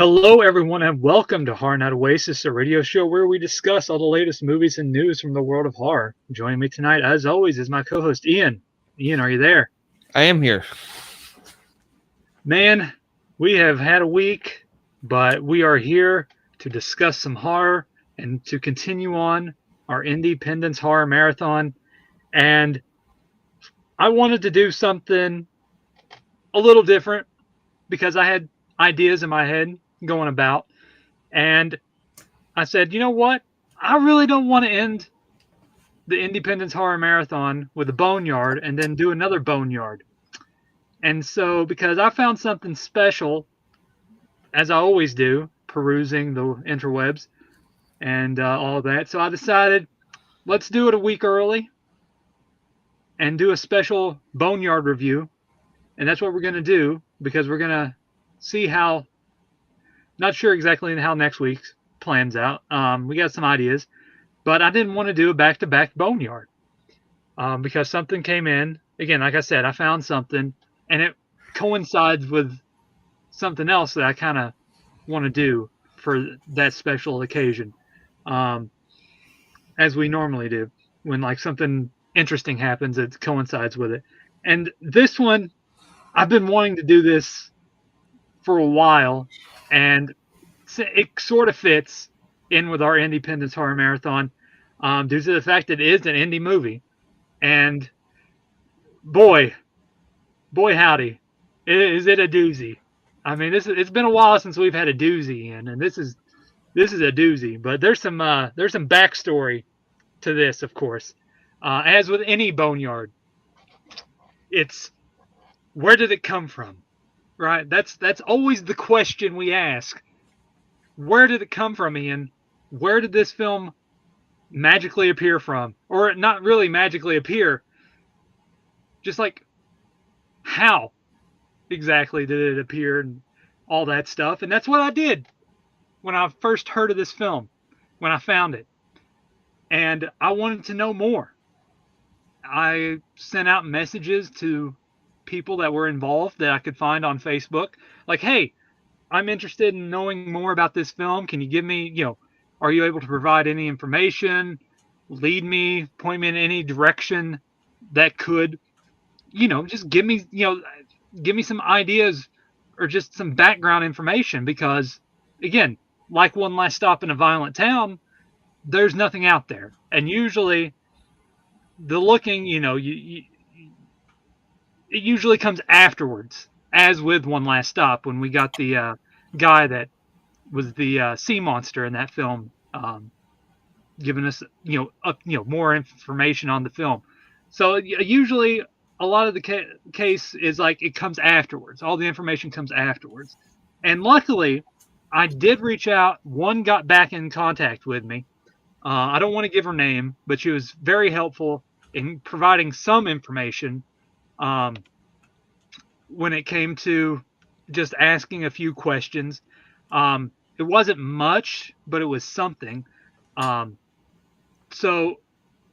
Hello, everyone, and welcome to horrornightoasis, a radio show where we discuss all the latest movies and news from the world of horror. Joining me tonight, as always, is my co-host Ian. Ian, are you there? I am here. Man, we have had a week, but we are here to discuss some horror and to continue on our Independence Horror Marathon. And I wanted to do something a little different because I had ideas in my head going about. And I said, you know what? I really don't want to end the Independence Horror Marathon with a Boneyard and then do another Boneyard. And so, because I found something special, as I always do, perusing the interwebs and all that, so I decided let's do it a week early and do a special Boneyard review. And that's what we're going to do because we're going to see how, not sure exactly how next week's plans out. We got some ideas, but I didn't want to do a back-to-back Boneyard because something came in. Again, like I said, I found something, and it coincides with something else that I kind of want to do for that special occasion, as we normally do. When like something interesting happens, it coincides with it. And this one, I've been wanting to do this for a while, and it sort of fits in with our Independence Horror Marathon due to the fact that it is an indie movie. And boy howdy, is it a doozy. I mean, it's been a while since we've had a doozy in, and this is a doozy. But there's some backstory to this, of course. As with any Boneyard, it's where did it come from, right? That's always the question we ask. Where did it come from, Ian? Where did this film magically appear from? Or not really magically appear, just like how exactly did it appear and all that stuff. And that's what I did when I first heard of this film, when I found it. And I wanted to know more. I sent out messages to people that were involved that I could find on Facebook. Like, hey, I'm interested in knowing more about this film. Can you give me, are you able to provide any information, lead me, point me in any direction that could, just give me some ideas or just some background information? Because, again, like One Last Stop in a Violent Town, there's nothing out there. And usually the looking, it usually comes afterwards, as with One Last Stop, when we got the guy that was the sea monster in that film, giving us more information on the film. So usually a lot of the case is like it comes afterwards. All the information comes afterwards. And luckily, I did reach out. One got back in contact with me. I don't want to give her name, but she was very helpful in providing some information when it came to just asking a few questions. It wasn't much, but it was something. So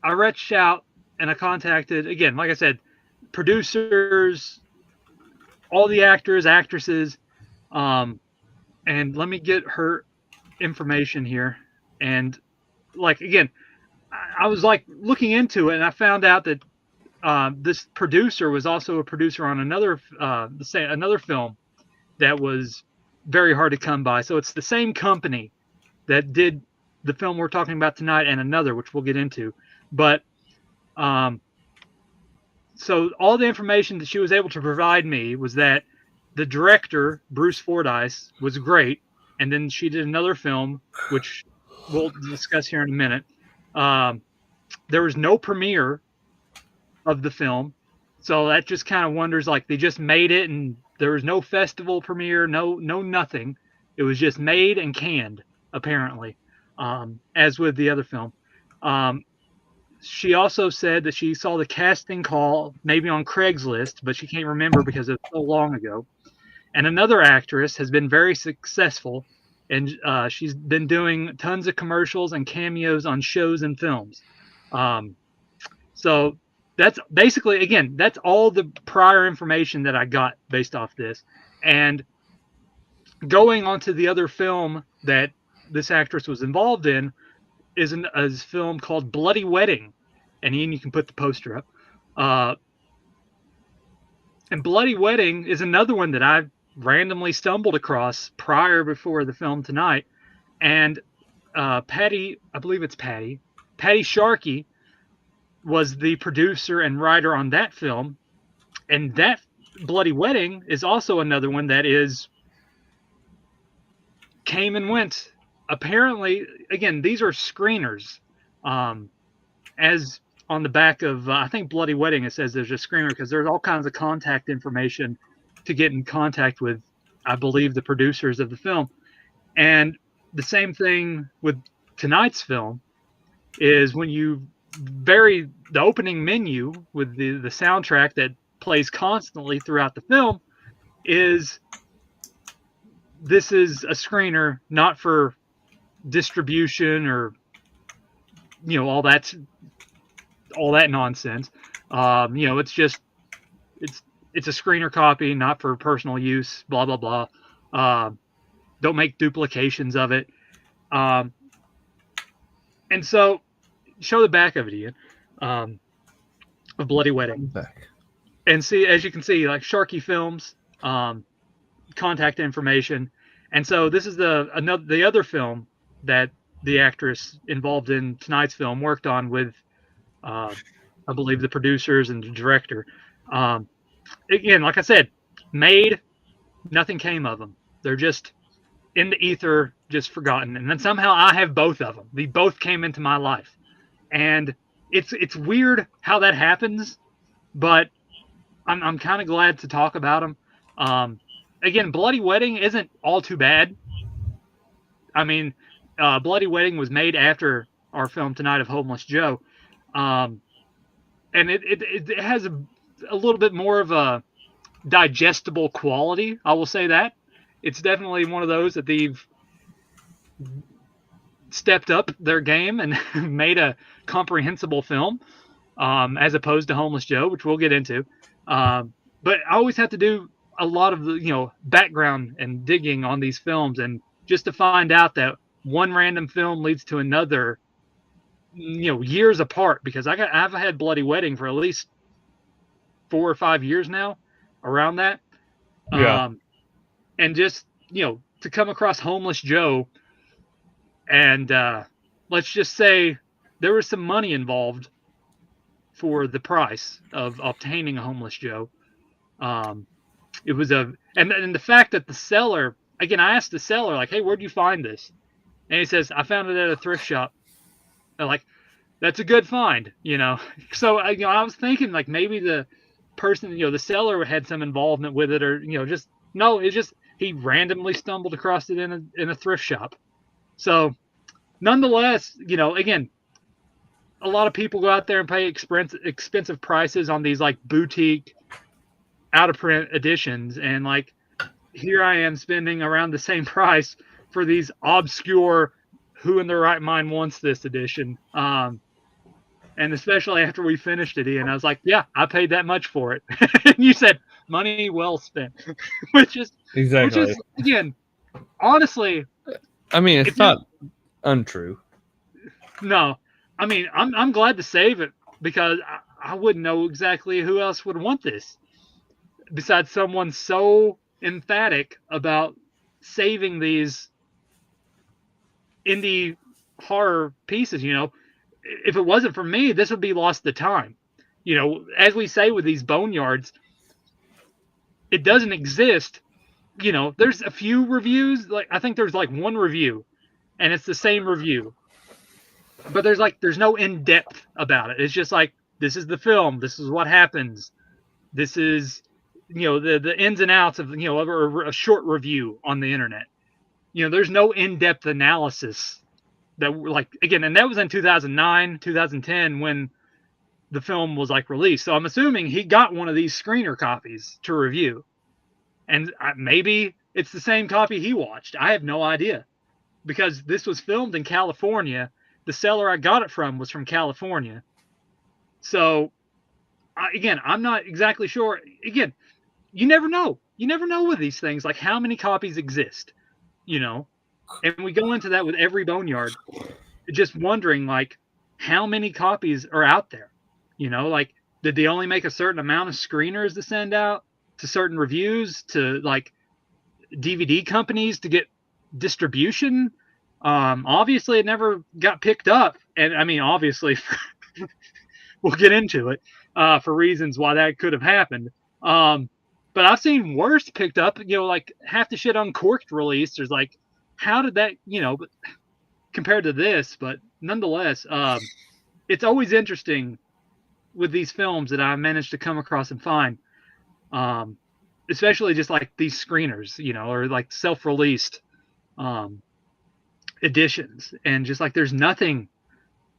I reached out and I contacted, again, like I said, producers, all the actors, actresses, and let me get her information here. And like, again, I was like looking into it and I found out that this producer was also a producer on another film that was very hard to come by. So it's the same company that did the film we're talking about tonight and another, which we'll get into. But so all the information that she was able to provide me was that the director, Bruce Fordyce, was great. And then she did another film, which we'll discuss here in a minute. There was no premiere of the film. So that just kind of wonders, like, they just made it and there was no festival premiere, no nothing. It was just made and canned, apparently, as with the other film. She also said that she saw the casting call maybe on Craigslist, but she can't remember because it was so long ago. And another actress has been very successful, and she's been doing tons of commercials and cameos on shows and films. So that's basically, again, that's all the prior information that I got based off this. And going on to the other film that this actress was involved in is a film called Bloody Wedding. And Ian, you can put the poster up. And Bloody Wedding is another one that I randomly stumbled across before the film tonight. And Patty, I believe it's Patty Sharkey was the producer and writer on that film. And that Bloody Wedding is also another one that came and went. Apparently, again, these are screeners. As on the back of, I think Bloody Wedding, it says there's a screener because there's all kinds of contact information to get in contact with, I believe, the producers of the film. And the same thing with tonight's film is when you vary the opening menu with the soundtrack that plays constantly throughout the film, this is a screener not for distribution or all that nonsense. It's just it's a screener copy, not for personal use. Blah blah blah. Don't make duplications of it. And so, show the back of it, Ian, of Bloody Wedding. Back. And see, as you can see, like Sharkey Films, contact information. And so this is the other film that the actress involved in tonight's film worked on with, I believe, the producers and the director. Again, like I said, made, nothing came of them. They're just in the ether, just forgotten. And then somehow I have both of them. They both came into my life. And it's weird how that happens, but I'm kind of glad to talk about them. Again, Bloody Wedding isn't all too bad. I mean, Bloody Wedding was made after our film tonight of Homeless Joe. And it has a little bit more of a digestible quality, I will say that. It's definitely one of those that they've stepped up their game and made a comprehensible film, as opposed to Homeless Joe, which we'll get into. But I always have to do a lot of the background and digging on these films, and just to find out that one random film leads to another, years apart, because I've had Bloody Wedding for at least 4 or 5 years now, around that. Yeah. And just to come across Homeless Joe, and let's just say there was some money involved for the price of obtaining a Homeless Joe. It was and the fact that the seller, again, I asked the seller, like, hey, where'd you find this? And he says, I found it at a thrift shop. I'm like, that's a good find, So I was thinking, like, maybe the person, the seller had some involvement with it, or it's just he randomly stumbled across it in a thrift shop. So, nonetheless, again, a lot of people go out there and pay expensive prices on these like boutique, out of print editions, and like here I am spending around the same price for these obscure, who in their right mind wants this edition. And especially after we finished it, Ian, I was like, yeah, I paid that much for it. And you said, money well spent. which is again, honestly, I mean, it's not untrue. No, I mean, I'm glad to save it, because I wouldn't know exactly who else would want this besides someone so emphatic about saving these indie horror pieces. If it wasn't for me, this would be lost to time. As we say with these boneyards, it doesn't exist. There's a few reviews. Like, I think there's like one review, and it's the same review. But there's no in-depth about it. It's just like, this is the film. This is what happens. This is, the ins and outs of, a short review on the internet. There's no in-depth analysis that, like, again, and that was in 2009, 2010 when the film was like released. So I'm assuming he got one of these screener copies to review. And maybe it's the same copy he watched. I have no idea, because this was filmed in California. The seller I got it from was from California. So, again, I'm not exactly sure. Again, you never know. you never know with these things, like how many copies exist, you know? And we go into that with every Boneyard, just wondering, like, how many copies are out there? You know, like, did they only make a certain amount of screeners to send out to certain reviews, to, like, DVD companies to get distribution? Obviously, it never got picked up. And, I mean, obviously, we'll get into it for reasons why that could have happened. But I've seen worse picked up, you know, like half the shit Uncorked released. There's like, how did that, you know, compared to this, but nonetheless, it's always interesting with these films that I managed to come across and find, especially just like these screeners, you know, or like self-released editions, and just like there's nothing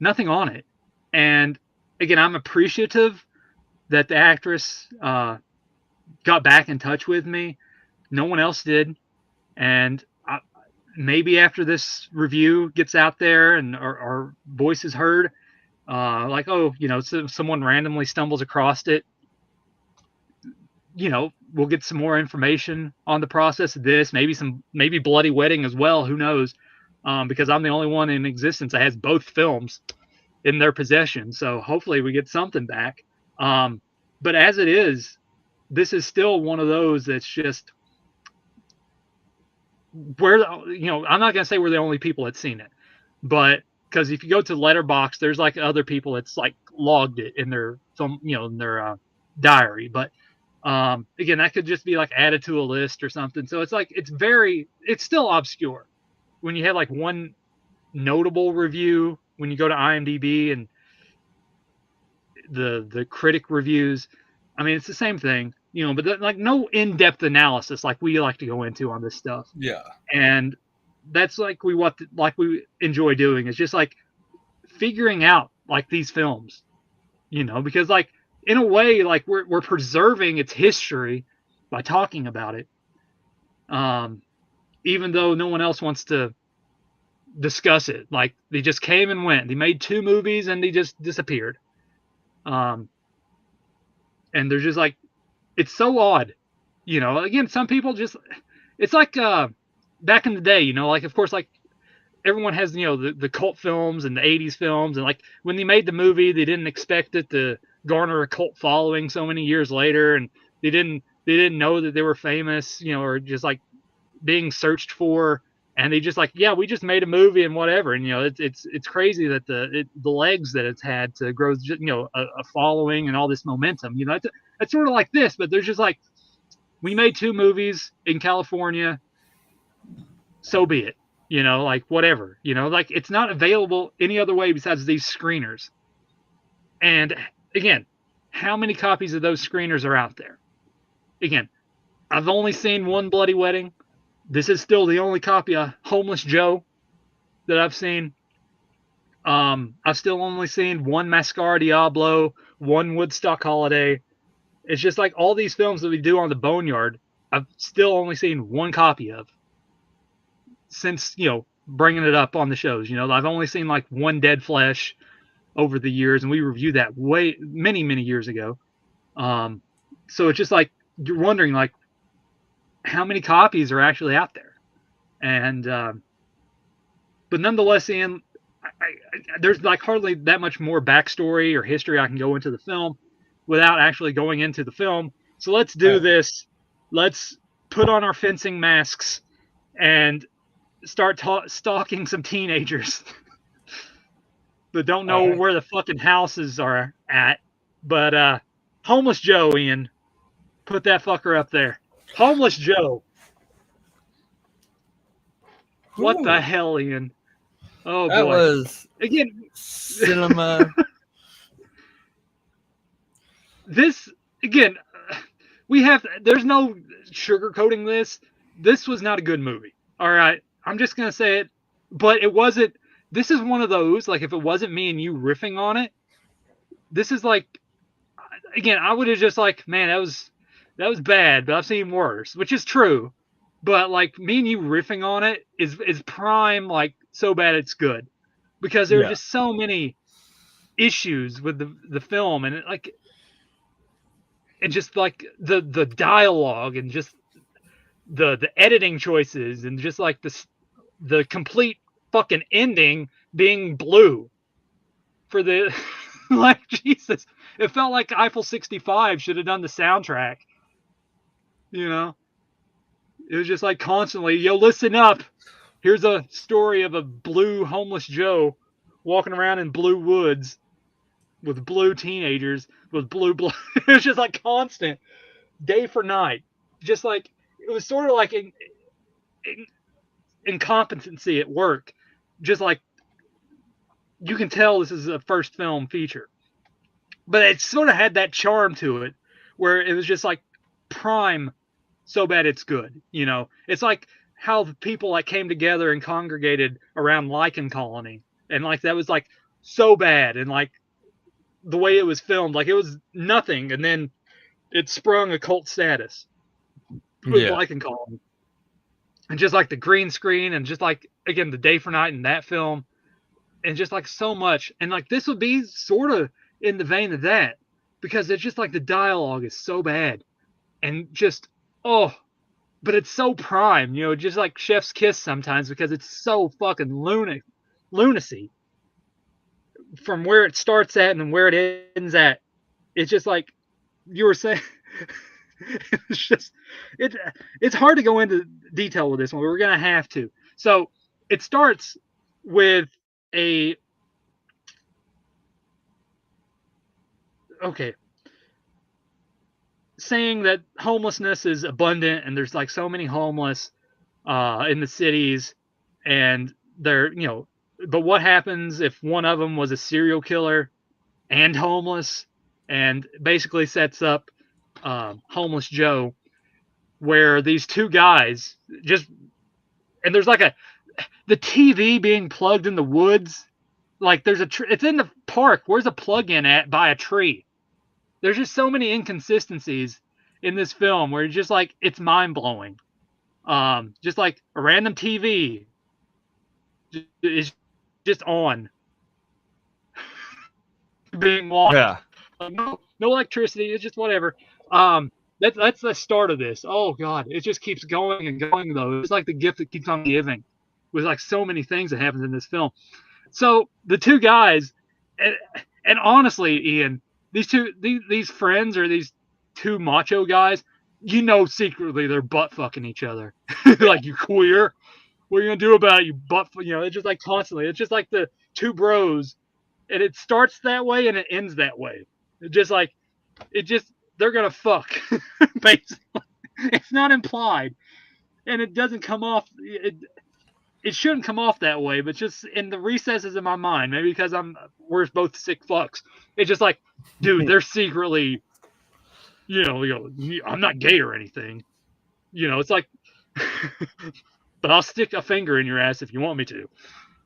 on it. And again, I'm appreciative that the actress got back in touch with me. No one else did, and maybe after this review gets out there and our voice is heard, like, oh, you know, so someone randomly stumbles across it, you know, we'll get some more information on the process of this, maybe Bloody Wedding as well, who knows, because I'm the only one in existence that has both films in their possession, so hopefully we get something back. But as it is, this is still one of those that's just, where, you know, I'm not gonna say we're the only people that's seen it, but because if you go to Letterboxd, there's like other people that's like logged it in their film, you know, in their diary. But again, that could just be like added to a list or something. So it's like it's still obscure when you have like one notable review when you go to IMDb and the critic reviews. I mean, it's the same thing, you know, but like no in-depth analysis like we like to go into on this stuff. Yeah. And that's like we enjoy doing, is just like figuring out like these films, you know, because like in a way, like we're preserving its history by talking about it. Even though no one else wants to discuss it. Like they just came and went. They made 2 movies and they just disappeared. And they're just like, it's so odd, you know. Again, some people just, it's like back in the day, you know, like of course, like everyone has, you know, the cult films and the 80s films, and like when they made the movie, they didn't expect it to garner a cult following so many years later, and they didn't know that they were famous, you know, or just like being searched for, and they just like, yeah, we just made a movie and whatever. And you know, it's crazy that the legs that it's had to grow, you know, a following and all this momentum. You know, it's sort of like this, but there's just like, we made 2 movies in California, so be it. You know, like whatever. You know, like it's not available any other way besides these screeners. And again, how many copies of those screeners are out there? Again, I've only seen one Bloody Wedding. This is still the only copy of Homeless Joe that I've seen. I've still only seen one Mascara Diablo, one Woodstock Holiday. It's just like all these films that we do on the Boneyard, I've still only seen one copy of since, you know, bringing it up on the shows. You know, I've only seen like one Dead Flesh over the years, and we reviewed that many years ago. So it's just like you're wondering, like, how many copies are actually out there. And but nonetheless, Ian, there's like hardly that much more backstory or history I can go into the film without actually going into the film. So let's do this. Let's put on our fencing masks and start stalking some teenagers that don't know where the fucking houses are at. But Homeless Joe, Ian, put that fucker up there. Homeless Joe. What the hell, Ian? Oh, that boy. was again cinema. This again, there's no sugarcoating this. This was not a good movie. All right, I'm just gonna say it. But it wasn't. This is one of those, like, if it wasn't me and you riffing on it, this is like, again, I would have just like, man, that was bad, but I've seen worse, which is true. But like me and you riffing on it is prime, like, so bad it's good, because there are just so many issues with the film, and just like the dialogue, and just the editing choices and just like the complete fucking ending being blue for the like Jesus, it felt like Eiffel 65 should have done the soundtrack. You know, it was just like constantly, yo, listen up. Here's a story of a blue homeless Joe walking around in blue woods with blue teenagers with blue blood. It was just like constant, day for night. Just like it was sort of like incompetency at work. Just like you can tell this is a first film feature, but it sort of had that charm to it where it was just like prime, so bad it's good. You know, it's like how the people like came together and congregated around Lichen Colony, and like that was like so bad, and like the way it was filmed, like it was nothing, and then it sprung a cult status with Lichen Colony, and just like the green screen, and just like again the day for night in that film, and just like so much, and like this would be sort of in the vein of that, because it's just like the dialogue is so bad, and just but it's so prime, you know, just like Chef's Kiss sometimes, because it's so fucking lunacy from where it starts at and where it ends at. It's just like you were saying. It's just it's hard to go into detail with this one. We're gonna have to. So it starts with saying that homelessness is abundant and there's like so many homeless in the cities, and they're, you know, but what happens if one of them was a serial killer and homeless, and basically sets up Homeless Joe, where these two guys just, and there's like the TV being plugged in the woods, like there's it's in the park. Where's a plug-in at by a tree? There's just so many inconsistencies in this film where it's just like it's mind-blowing. Just like a random TV is just on being watched. Yeah. Like, no electricity. It's just whatever. That's the start of this. Oh God, it just keeps going and going though. It's like the gift that keeps on giving. With like so many things that happens in this film. So the two guys, and honestly, Ian, these friends, or these two macho guys, you know, secretly they're butt fucking each other. Like, you queer, what are you gonna do about it? You butt, you know, it's just like constantly. It's just like the two bros, and it starts that way and it ends that way. They're gonna fuck. Basically, it's not implied, and it doesn't come off. It shouldn't come off that way, but just in the recesses of my mind, maybe because we're both sick fucks. It's just like, dude, they're secretly, you know, I'm not gay or anything. You know, it's like, but I'll stick a finger in your ass if you want me to.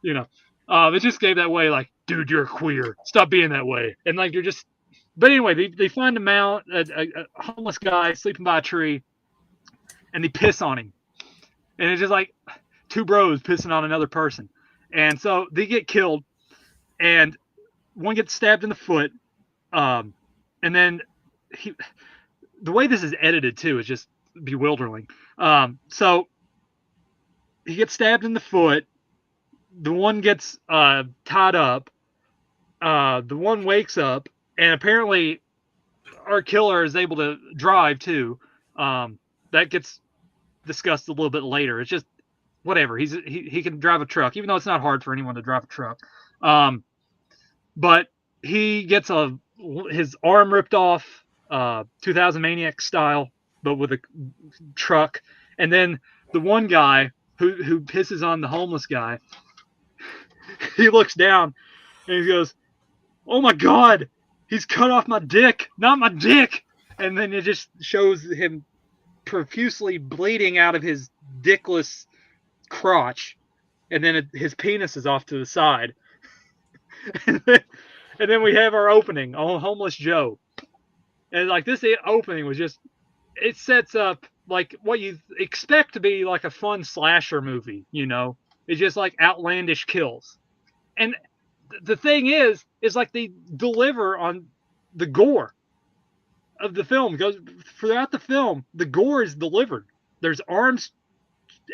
You know, it just gave that way, like, dude, you're queer. Stop being that way. And like, you're just, but anyway, they find him out, a homeless guy sleeping by a tree, and they piss on him. And it's just like, two bros pissing on another person, and so they get killed, and one gets stabbed in the foot, and then the way this is edited too is just bewildering. So he gets stabbed in the foot, the one gets tied up, the one wakes up, and apparently our killer is able to drive too. That gets discussed a little bit later. It's just whatever. He can drive a truck, even though it's not hard for anyone to drive a truck. But he gets his arm ripped off, 2000 Maniac style, but with a truck. And then the one guy who pisses on the homeless guy, he looks down and he goes, "Oh my God, he's cut off my dick, not my dick." And then it just shows him profusely bleeding out of his dickless crotch, and then his penis is off to the side. And then we have our opening on Homeless Joe, and like this opening was just, it sets up like what you expect to be like a fun slasher movie. You know, it's just like outlandish kills, and the thing is like they deliver on the gore of the film. Goes throughout the film, the gore is delivered. There's arms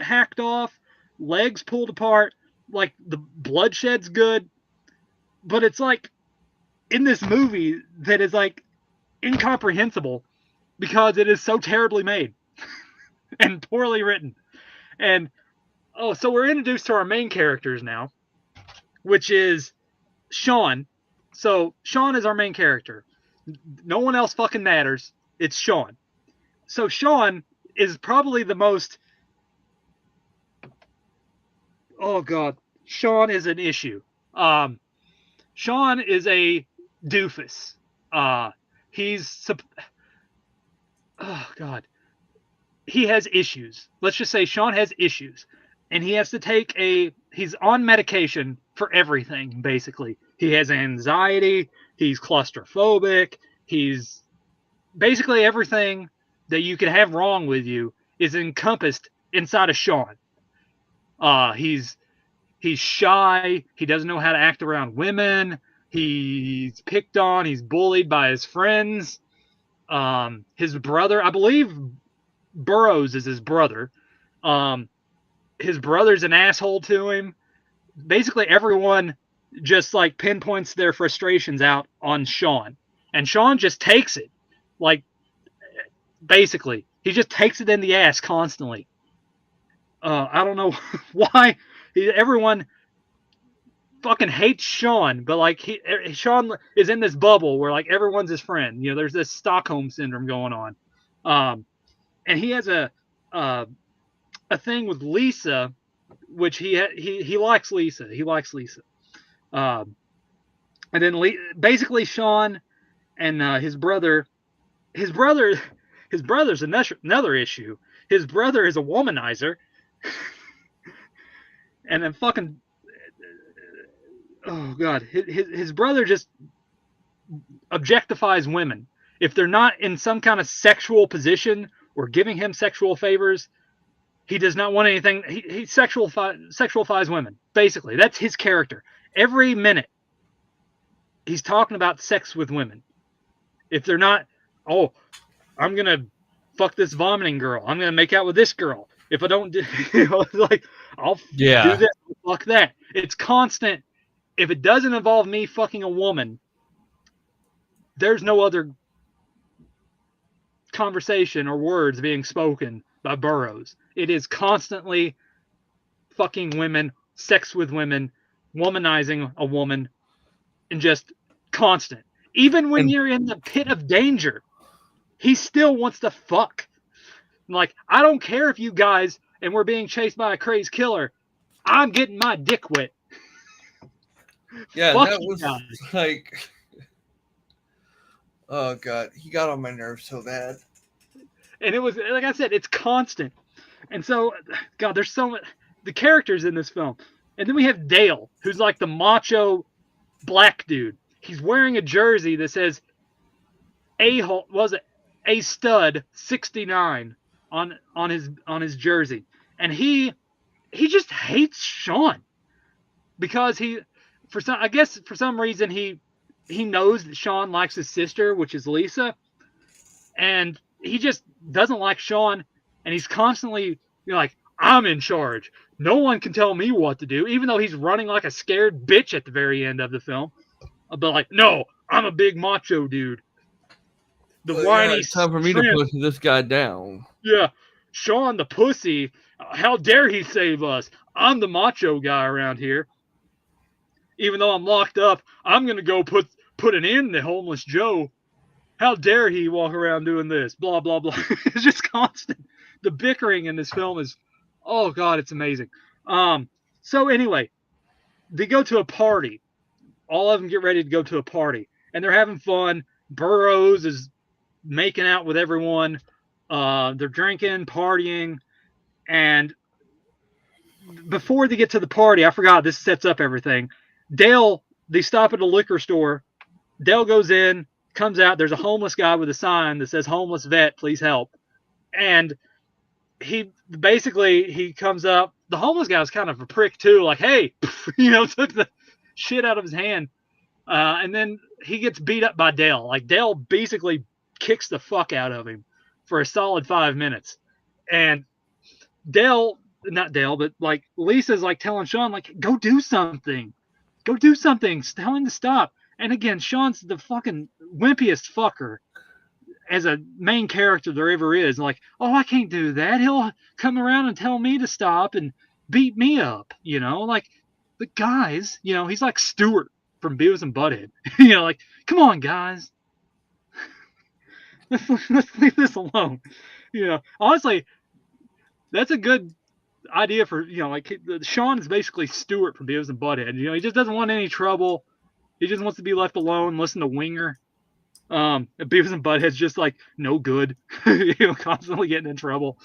hacked off, legs pulled apart, like the bloodshed's good, but it's like in this movie that is like incomprehensible because it is so terribly made and poorly written. And so we're introduced to our main characters now, which is Sean. So Sean is our main character. No one else fucking matters. It's Sean. So Sean is probably the most. Oh God, Sean is an issue. Sean is a doofus. He's. Oh God, he has issues. Let's just say Sean has issues, and he has to take he's on medication for everything, basically. He has anxiety, he's claustrophobic, he's basically everything that you could have wrong with you is encompassed inside of Sean. He's shy, he doesn't know how to act around women, he's picked on, he's bullied by his friends. His brother, I believe Burroughs is his brother. His brother's an asshole to him. Basically, everyone just like pinpoints their frustrations out on Sean, and Sean just takes it. Like, basically, he just takes it in the ass constantly. I don't know why everyone fucking hates Sean, but like Sean is in this bubble where like everyone's his friend. You know, there's this Stockholm syndrome going on. And he has a thing with Lisa, which he likes Lisa. He likes Lisa. And then basically Sean and his brother's another issue. His brother is a womanizer, and then fucking oh God, his brother just objectifies women. If they're not in some kind of sexual position or giving him sexual favors, he does not want anything. He sexualifies women. Basically, that's his character. Every minute, he's talking about sex with women. If they're not, I'm gonna fuck this vomiting girl. I'm gonna make out with this girl. If I don't do, like, I'll do this, fuck that. It's constant. If it doesn't involve me fucking a woman, there's no other conversation or words being spoken by Burroughs. It is constantly fucking women, sex with women, womanizing a woman, and just constant. Even when you're in the pit of danger, he still wants to fuck. Like, I don't care if you guys and we're being chased by a crazed killer. I'm getting my dick wet. Yeah, that was guys. Like, oh God, he got on my nerves so bad. And it was, like I said, it's constant. And so, God, there's so much, the characters in this film. And then we have Dale, who's like the macho black dude. He's wearing a jersey that says A stud 69 on his jersey. And he just hates Sean because for some reason he knows that Sean likes his sister, which is Lisa, and he just doesn't like Sean, and he's constantly like, I'm in charge. No one can tell me what to do, even though he's running like a scared bitch at the very end of the film. But like, no, I'm a big macho dude. The whiny. It's time for me to push this guy down. Yeah, Sean the pussy. How dare he save us? I'm the macho guy around here. Even though I'm locked up, I'm gonna go put an end to homeless Joe. How dare he walk around doing this? Blah blah blah. It's just constant. The bickering in this film is, oh God, it's amazing. So anyway, they go to a party. All of them get ready to go to a party, and they're having fun. Burroughs is making out with everyone. They're drinking, partying, and before they get to the party, I forgot, this sets up everything. Dale, they stop at a liquor store. Dale goes in, comes out. There's a homeless guy with a sign that says "Homeless Vet, please help." And he comes up. The homeless guy was kind of a prick too, like, hey, took the shit out of his hand. And then he gets beat up by Dale. Like, Dale basically kicks the fuck out of him for a solid 5 minutes. And not Dale, but like Lisa's like telling Sean, like, go do something. Go do something. Tell him to stop. And again, Sean's the fucking wimpiest fucker as a main character there ever is. Like, oh, I can't do that. He'll come around and tell me to stop and beat me up, you know? Like, the guys, you know, he's like Stewart from Beavis and Butthead. You know, like, come on, guys. Let's leave this alone. You know, honestly, that's a good idea for, you know, like, Sean is basically Stewart from Beavis and Butthead. You know, he just doesn't want any trouble. He just wants to be left alone, listen to Winger. Beavis and Butthead's just like no good, you know, constantly getting in trouble.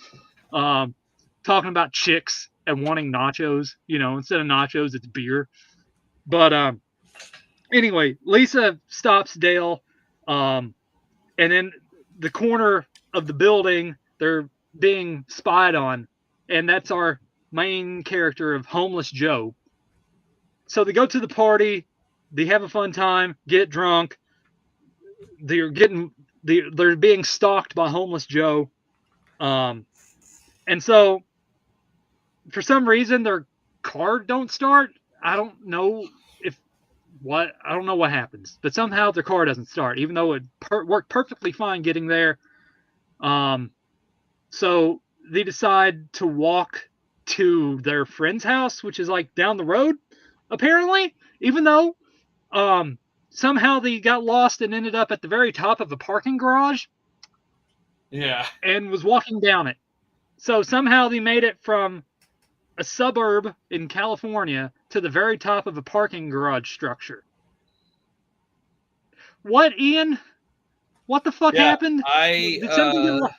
Talking about chicks and wanting nachos, you know, instead of nachos, it's beer. But anyway, Lisa stops Dale, and in the corner of the building, they're being spied on, and that's our main character of Homeless Joe. So they go to the party, they have a fun time, get drunk. They're being stalked by Homeless Joe, and so for some reason their car don't start. I don't know what happens, but somehow their car doesn't start, even though it worked perfectly fine getting there. So they decide to walk to their friend's house, which is like down the road, apparently, even though somehow they got lost and ended up at the very top of a parking garage. Yeah. And was walking down it. So somehow they made it from a suburb in California to the very top of a parking garage structure. What, Ian? What the fuck happened? Did something get lost?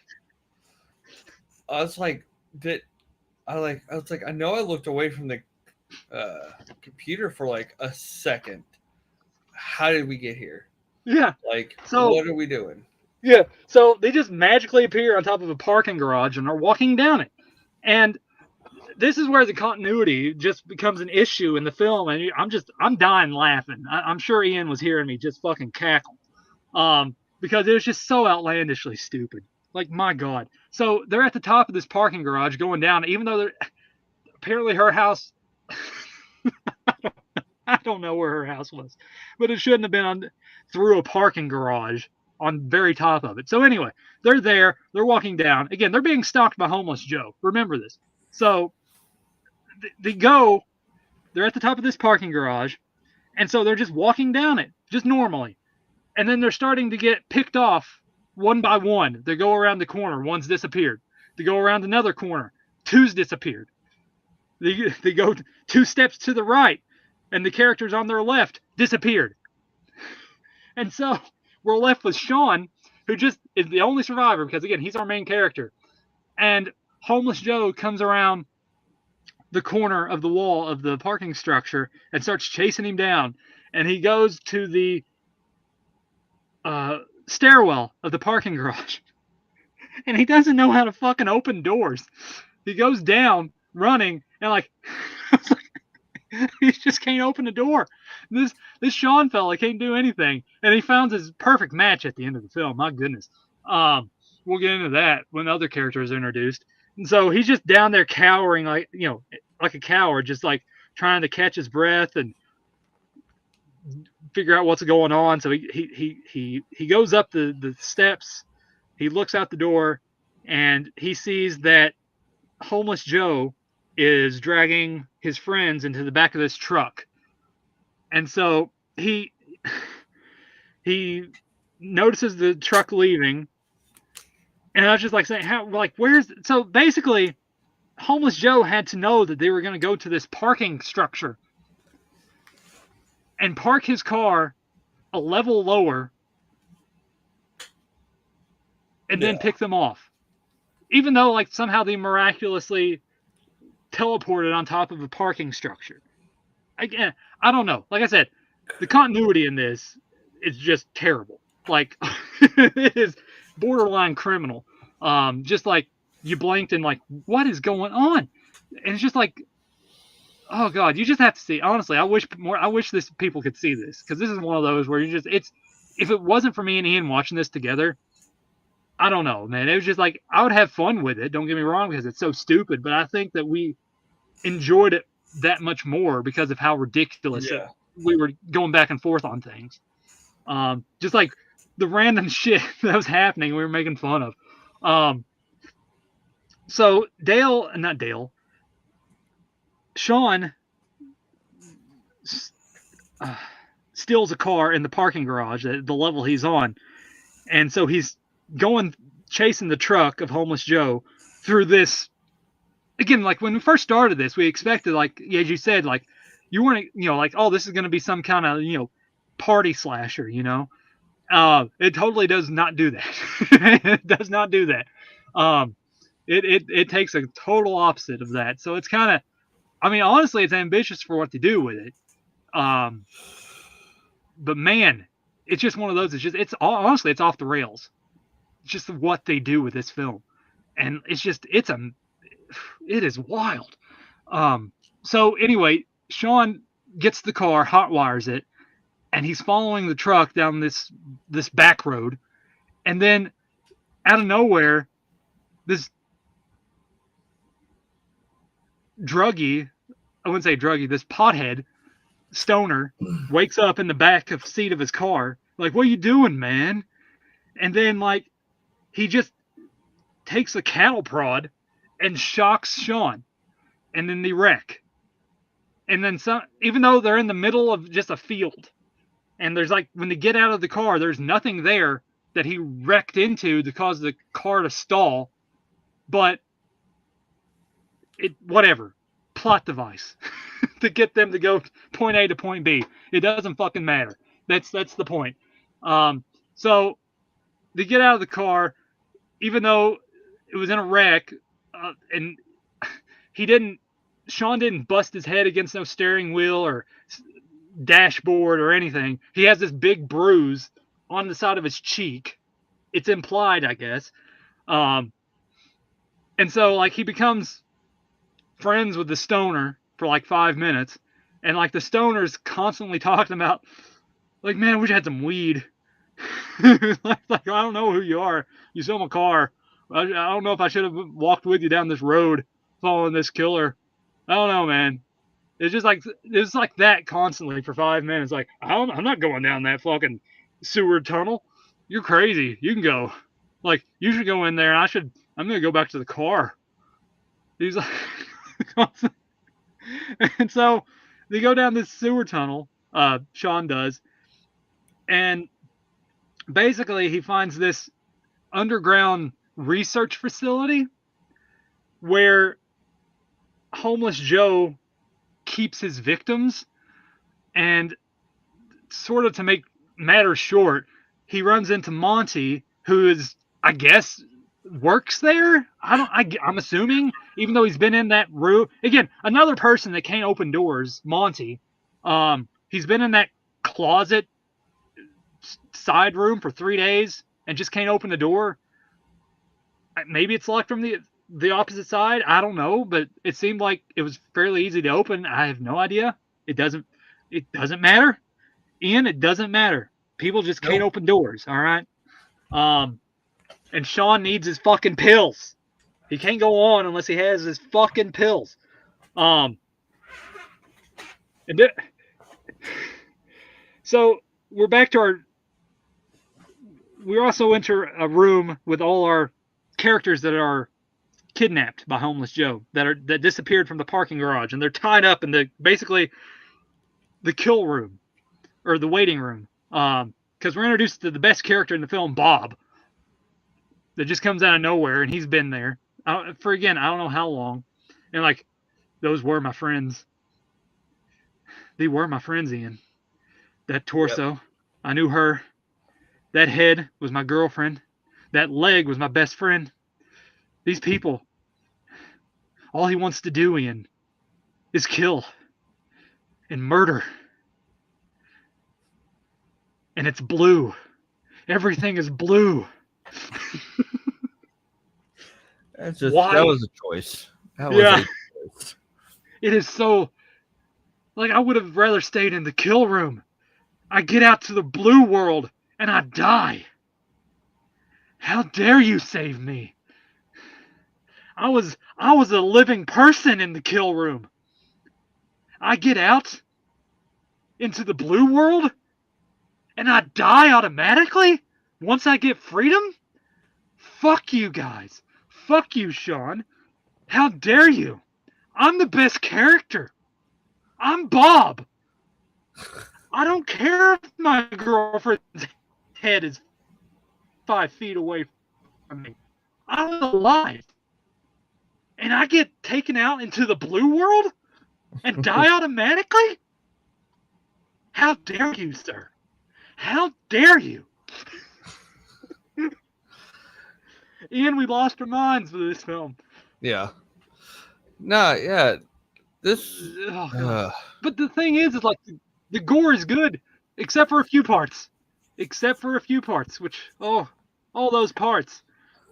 I was like, I know I looked away from the computer for like a second. How did we get here? Yeah. Like, so, what are we doing? Yeah. So they just magically appear on top of a parking garage and are walking down it. And this is where the continuity just becomes an issue in the film. And I'm dying laughing. I'm sure Ian was hearing me just fucking cackle. Because it was just so outlandishly stupid. Like, my God. So they're at the top of this parking garage going down, even though they're apparently her house. I don't know where her house was, but it shouldn't have been through a parking garage on very top of it. So anyway, they're there. They're walking down. Again, they're being stalked by Homeless Joe. Remember this. So they're at the top of this parking garage, and so they're just walking down it, just normally. And then they're starting to get picked off one by one. They go around the corner. One's disappeared. They go around another corner. Two's disappeared. They go 2 steps to the right, and the characters on their left disappeared. And so we're left with Sean, who just is the only survivor because, again, he's our main character. And Homeless Joe comes around the corner of the wall of the parking structure and starts chasing him down. And he goes to the stairwell of the parking garage. And he doesn't know how to fucking open doors. He goes down running and like he just can't open the door. This Sean fella can't do anything. And he found his perfect match at the end of the film. My goodness. We'll get into that when other characters are introduced. And so he's just down there cowering like a coward, just like trying to catch his breath and figure out what's going on. So he goes up the steps. He looks out the door and he sees that Homeless Joe is dragging his friends into the back of this truck. And so he notices the truck leaving. And I was just like saying, so basically Homeless Joe had to know that they were going to go to this parking structure and park his car a level lower and then pick them off. Even though like somehow they miraculously teleported on top of a parking structure. Again, I don't know. Like I said, the continuity in this is just terrible. Like it is borderline criminal. Just like you blinked and like, what is going on? And it's just like, oh God, you just have to see. Honestly, I wish people could see this because this is one of those where if it wasn't for me and Ian watching this together, I don't know, man. It was just like, I would have fun with it. Don't get me wrong, because it's so stupid. But I think that we enjoyed it that much more because of how ridiculous Yeah. we were going back and forth on things. Just like the random shit that was happening, we were making fun of. So not Dale, Sean steals a car in the parking garage at the level he's on. And so he's chasing the truck of homeless Joe through this. Again, like when we first started this, we expected, like, as you said, like, you weren't, like, oh, this is going to be some kind of, party slasher, it totally does not do that. It does not do that. It takes a total opposite of that. So it's kind of, I mean, honestly, it's ambitious for what to do with it. But man, it's just one of those. It's honestly, it's off the rails. It's just what they do with this film, and it is wild. So anyway, Sean gets the car, hotwires it, and he's following the truck down this back road, and then out of nowhere, this druggie, I wouldn't say druggie, this pothead stoner wakes up in the back of seat of his car, like, what are you doing, man? And then, like, he just takes a cattle prod and shocks Sean, and then they wreck. And then some, even though they're in the middle of just a field, and there's, like, when they get out of the car, there's nothing there that he wrecked into to cause the car to stall. But whatever, plot device to get them to go point A to point B. It doesn't fucking matter. That's the point. So they get out of the car, even though it was in a wreck, and Sean didn't bust his head against no steering wheel or dashboard or anything. He has this big bruise on the side of his cheek. It's implied, I guess. And so, like, he becomes friends with the stoner for like 5 minutes, and like the stoner's constantly talking about, like, man, we should have some weed. like, I don't know who you are. You stole my car. I don't know if I should have walked with you down this road following this killer. I don't know, man. It's like that constantly for 5 minutes. Like, I'm not going down that fucking sewer tunnel. You're crazy. You can go. Like, you should go in there. I'm gonna go back to the car. He's like, and so they go down this sewer tunnel. Sean does, and basically he finds this underground research facility where homeless Joe keeps his victims. And sort of to make matters short, he runs into Monty, who is, I guess, works there. I'm assuming, even though he's been in that room again, another person that can't open doors. Monty, he's been in that closet side room for 3 days and just can't open the door. Maybe it's locked from the opposite side. I don't know, but it seemed like it was fairly easy to open. I have no idea. It doesn't matter, Ian. It doesn't matter. People just can't open doors. All right. And Sean needs his fucking pills. He can't go on unless he has his fucking pills. So we're back to we also enter a room with all our characters that are kidnapped by homeless Joe, that disappeared from the parking garage, and they're tied up in basically the kill room or the waiting room. Because we're introduced to the best character in the film, Bob, that just comes out of nowhere, and he's been there for, again, I don't know how long. And like, those were my friends. They were my friends, Ian. That torso, yep. I knew her. That head was my girlfriend. That leg was my best friend. These people, all he wants to do, Ian, is kill and murder. And it's blue. Everything is blue. That was a choice. That was a choice. It is so, like, I would have rather stayed in the kill room. I get out to the blue world and I die. How dare you save me? I was a living person in the kill room. I get out into the blue world and I die automatically once I get freedom? Fuck you guys. Fuck you, Sean. How dare you? I'm the best character. I'm Bob. I don't care if my girlfriend's head is 5 feet away from me. I was alive. And I get taken out into the blue world and die automatically? How dare you, sir? How dare you? Ian, we lost our minds with this film. Yeah. No, yeah. This. But the thing is like the gore is good, except for a few parts. Which all those parts.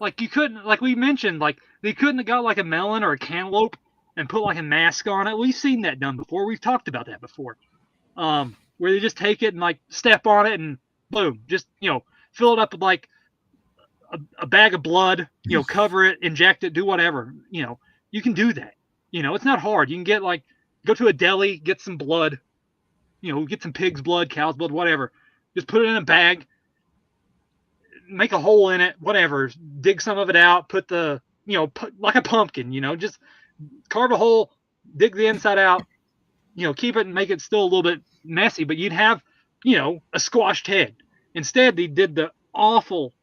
Like you couldn't, like we mentioned, like they couldn't have got like a melon or a cantaloupe and put like a mask on it. We've seen that done before. We've talked about that before. Where they just take it and like step on it and boom, just fill it up with like a bag of blood, cover it, inject it, do whatever. You can do that. It's not hard. You can get like go to a deli, get some blood, get some pig's blood, cow's blood, whatever. Just put it in a bag, make a hole in it, whatever. Dig some of it out, put the like a pumpkin, just carve a hole, dig the inside out, keep it and make it still a little bit messy, but you'd have, a squashed head. Instead, they did the awful,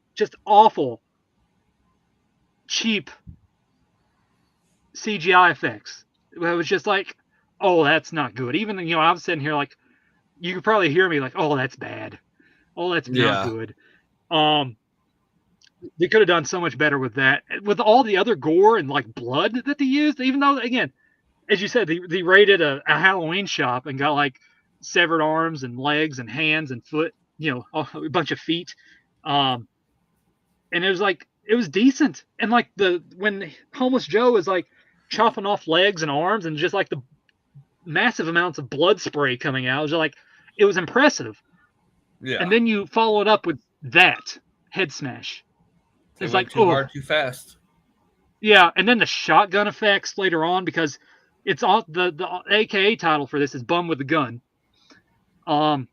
cheap CGI effects. It was just like, oh, that's not good. Even, I was sitting here like, you could probably hear me like, oh, that's bad. Oh, that's not good. They could have done so much better with that. With all the other gore and like blood that they used, even though, again, as you said, they raided a Halloween shop and got like severed arms and legs and hands and foot, a bunch of feet. And it was like, it was decent. And like when Homeless Joe is like chopping off legs and arms and just like the massive amounts of blood spray coming out, it was impressive. Yeah. And then you follow it up with that head smash. It's like too hard, too fast. Yeah, and then the shotgun effects later on, because it's all the AKA title for this is Bum with a Gun. And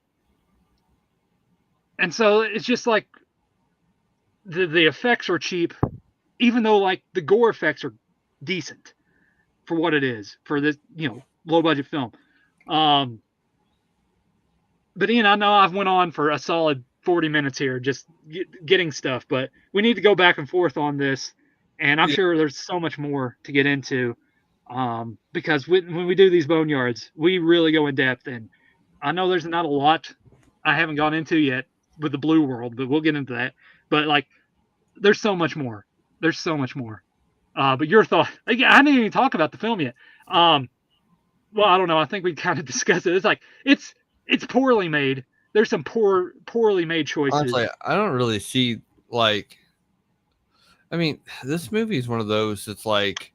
so it's just like the effects are cheap, even though like the gore effects are decent for what it is for this, low budget film. But Ian, I know I've went on for a solid 40 minutes here just getting stuff, but we need to go back and forth on this, and I'm sure there's so much more to get into, because when we do these boneyards, we really go in depth, and I know there's not a lot I haven't gone into yet with the blue world, but we'll get into that. But like, there's so much more. But your thought, again, I didn't even talk about the film yet. Well, I don't know. I think we kind of discussed it. It's like, it's poorly made. There's some poorly made choices. Honestly, I don't really see like. I mean, this movie is one of those. It's like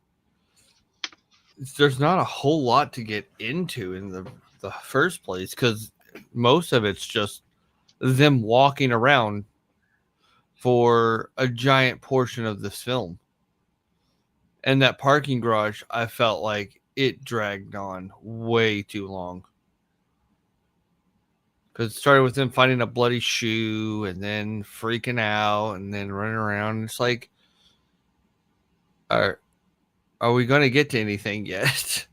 there's not a whole lot to get into in the first place, because most of it's just them walking around for a giant portion of this film. And that parking garage, I felt like it dragged on way too long. Because it started with them finding a bloody shoe and then freaking out and then running around. It's like, are we going to get to anything yet?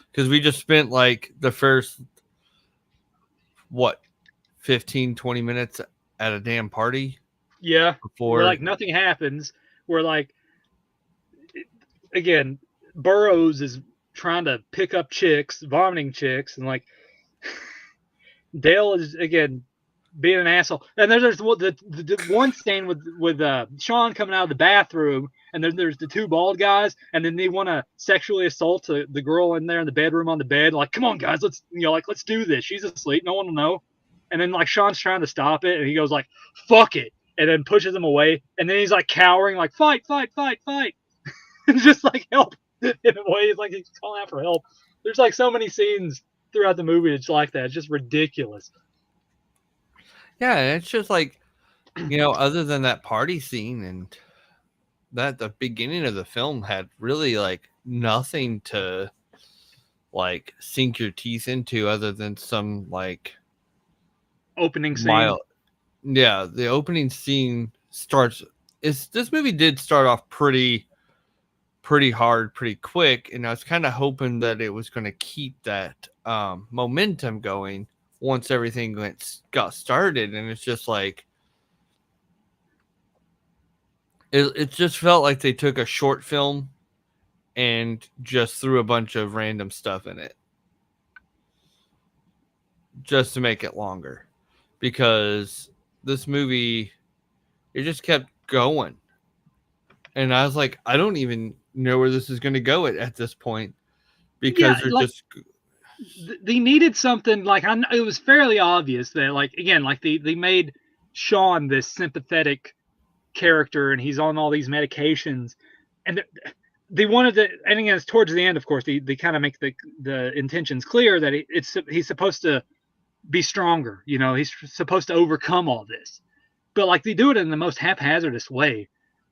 Because we just spent like the first, 15, 20 minutes at a damn party? Yeah. Before where like nothing happens. Where like, again, Burroughs is trying to pick up chicks, vomiting chicks, and like, Dale is again being an asshole, and there's the one scene with Sean coming out of the bathroom, and there's the two bald guys, and then they want to sexually assault the girl in there in the bedroom on the bed. Like, come on guys, let's do this. She's asleep, no one will know. And then like Sean's trying to stop it, and he goes like, "Fuck it," and then pushes him away, and then he's like cowering, like fight, and just like help in a way. It's like he's calling out for help. There's like so many scenes throughout the movie it's like that. It's just ridiculous. Yeah, it's just like other than that party scene and that the beginning of the film had really like nothing to like sink your teeth into other than some like Opening scene. mild. Yeah, the opening scene starts. This movie did start off pretty hard, pretty quick, and I was kind of hoping that it was going to keep that momentum going once everything got started, and it's just like it just felt like they took a short film and just threw a bunch of random stuff in it just to make it longer, because this movie, it just kept going. And I was like, I don't even know where this is going to go at this point, because they're like, just they needed something like it was fairly obvious that like again like they made Sean this sympathetic character and he's on all these medications, and they wanted to, and again it's towards the end of course they kind of make the intentions clear that he's supposed to be stronger, he's supposed to overcome all this, but like they do it in the most haphazardous way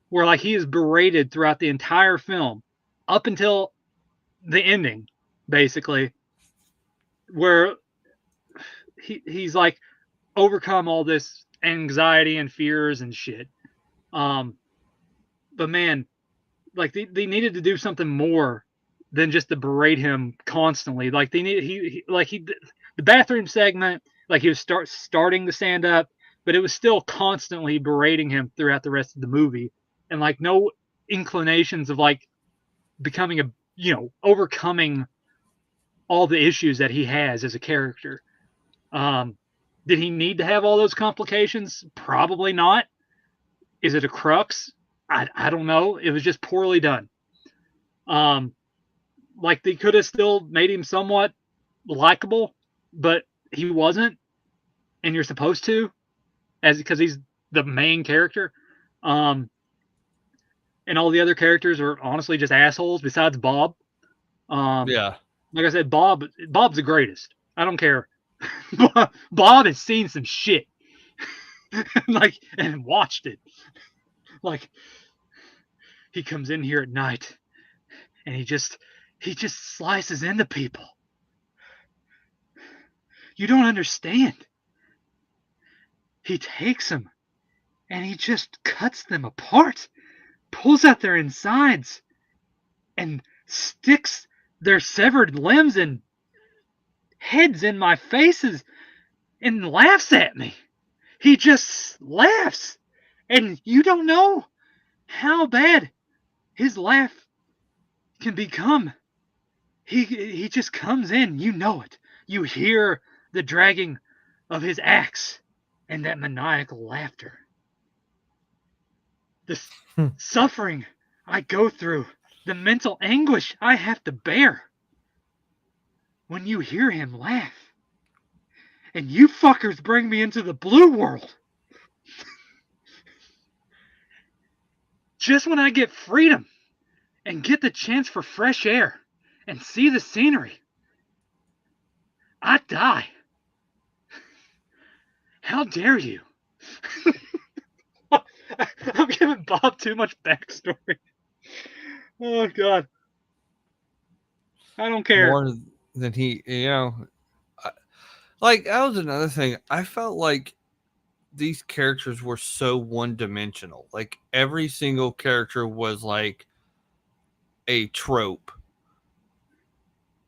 where like he is berated throughout the entire film up until the ending basically, where he's like overcome all this anxiety and fears and shit. But man, like they needed to do something more than just to berate him constantly. Like they need the bathroom segment, like he was starting to stand up, but it was still constantly berating him throughout the rest of the movie, and like no inclinations of like becoming overcoming all the issues that he has as a character. Did he need to have all those complications? Probably not. Is it a crux? I don't know. It was just poorly done. Like they could have still made him somewhat likable, but he wasn't, and you're supposed to, because he's the main character. And all the other characters are honestly just assholes besides Bob. yeah. Like I said, Bob's the greatest. I don't care. Bob has seen some shit, like, and watched it. Like, he comes in here at night, and he just slices into people. You don't understand. He takes them, and he just cuts them apart, pulls out their insides, and sticks their severed limbs and heads in my faces and laughs at me. He just laughs, and you don't know how bad his laugh can become. He just comes in, you know it. You hear the dragging of his axe and that maniacal laughter. The suffering I go through, the mental anguish I have to bear when you hear him laugh. And you fuckers bring me into the blue world. Just when I get freedom and get the chance for fresh air and see the scenery, I die. How dare you? I'm giving Bob too much backstory. Oh, God. I don't care. More than he, like, that was another thing. I felt like these characters were so one-dimensional. Like, every single character was like a trope,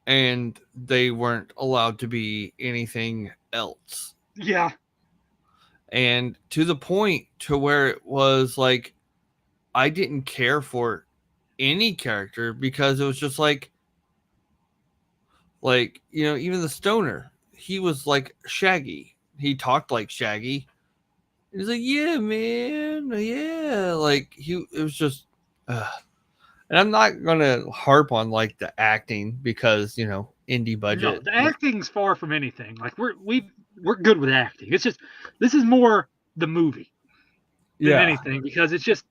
and they weren't allowed to be anything else. Yeah. And to the point to where it was like I didn't care for any character, because it was just like even the stoner, he was like Shaggy. He talked like Shaggy. He's like, yeah, man, yeah. Like it was just, and I'm not gonna harp on like the acting, because indie budget. No, the acting's far from anything. Like we're good with acting. It's just this is more the movie than anything, because it's just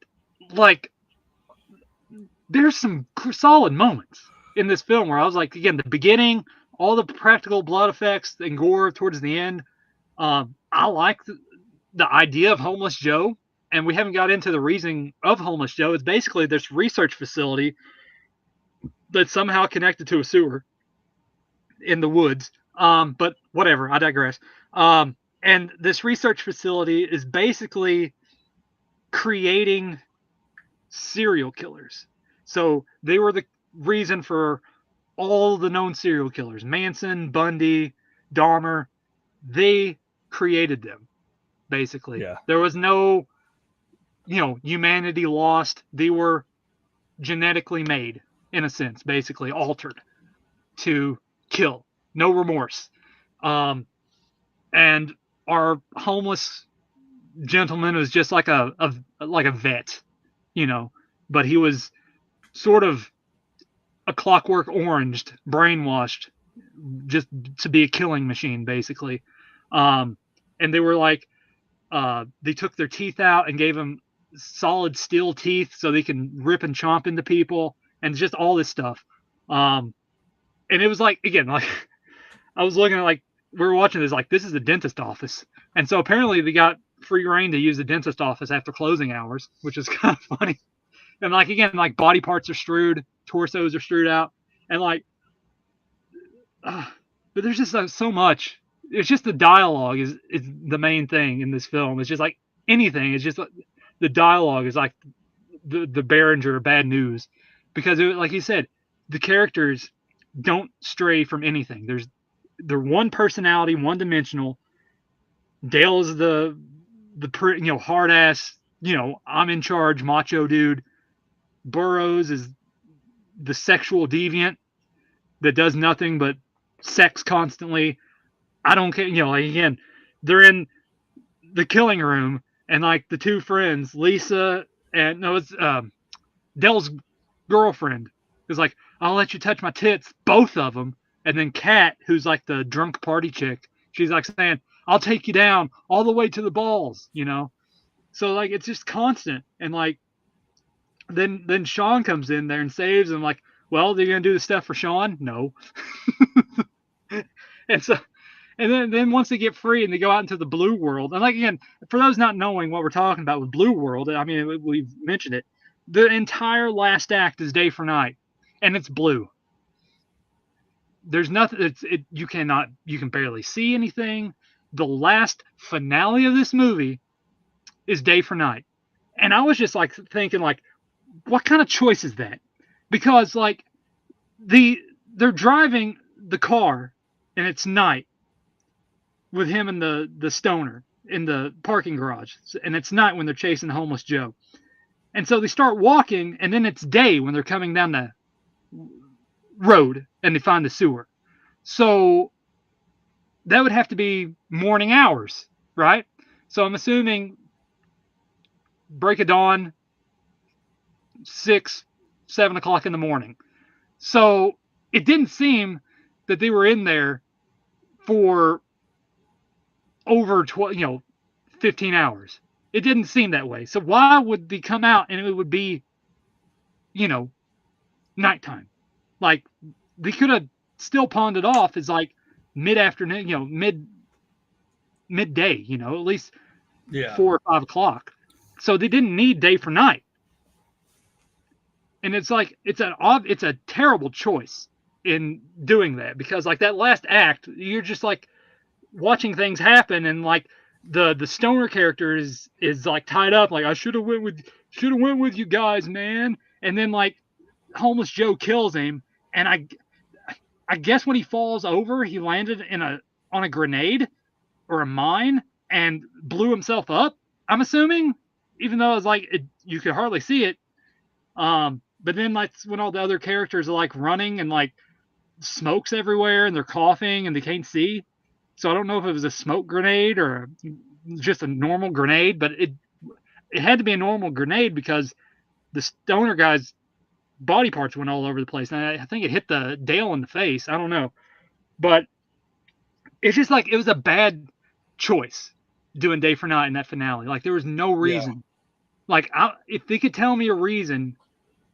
like there's some solid moments in this film where I was like, again, the beginning, all the practical blood effects and gore towards the end. I like the idea of Homeless Joe, and we haven't got into the reasoning of Homeless Joe. It's basically this research facility that's somehow connected to a sewer in the woods. But whatever, I digress. And this research facility is basically creating serial killers. So they were the reason for all the known serial killers: Manson, Bundy, Dahmer. They created them, basically. Yeah. There was no, humanity lost. They were genetically made, in a sense, basically altered to kill. No remorse. And our homeless gentleman was just like a vet, but he was sort of a clockwork oranged, brainwashed, just to be a killing machine, basically. And they were like, they took their teeth out and gave them solid steel teeth so they can rip and chomp into people, and just all this stuff. And it was like, again, like I was looking at, like, we were watching this, like, this is the dentist office. And so apparently they got free reign to use the dentist office after closing hours, which is kind of funny. And like, again, like, body parts are strewed, torsos are strewed out, and like, but there's just so much. It's just the dialogue is the main thing in this film. It's just like anything. It's just like, the dialogue is like the Behringer bad news, because like you said, the characters don't stray from anything. They're one personality, one dimensional. Dale is the hard ass, I'm in charge macho dude. Burroughs is the sexual deviant that does nothing but sex constantly. I don't care. Like, again, they're in the killing room, and like the two friends, Lisa and it's Dell's girlfriend, is like, I'll let you touch my tits, both of them. And then Kat, who's like the drunk party chick, she's like saying, I'll take you down all the way to the balls, So like, it's just constant. And like, then Sean comes in there and saves him. Like, well, they're gonna do the stuff for Sean? No. And then once they get free and they go out into the blue world, and like, again, for those not knowing what we're talking about with blue world, I mean, we've mentioned it. The entire last act is day for night, and it's blue. There's nothing. You can barely see anything. The last finale of this movie is day for night, and I was just like thinking, like, what kind of choice is that? Because like they're driving the car, and it's night with him and the stoner in the parking garage, and it's night when they're chasing Homeless Joe. And so they start walking, and then it's day when they're coming down the road and they find the sewer. So that would have to be morning hours, right? So I'm assuming break of dawn, 6, 7 o'clock in the morning. So it didn't seem that they were in there for over 15 hours. It didn't seem that way. So why would they come out and it would be, nighttime? Like, they could have still pawned it off as like mid-afternoon, midday, at least 4 or 5 o'clock. So they didn't need day for night. And it's like, it's a terrible choice in doing that, because like that last act, you're just like watching things happen, and like the stoner character is like tied up, like, I should have went with you guys, man. And then like Homeless Joe kills him, and I guess when he falls over, he landed on a grenade or a mine and blew himself up, I'm assuming, even though it's like you could hardly see it. But then like when all the other characters are like running and like smoke's everywhere and they're coughing and they can't see. So I don't know if it was a smoke grenade or just a normal grenade, but it had to be a normal grenade because the stoner guy's body parts went all over the place. And I think it hit the Dale in the face. I don't know. But it's just like, it was a bad choice doing day for night in that finale. Like, there was no reason. Yeah. Like, if they could tell me a reason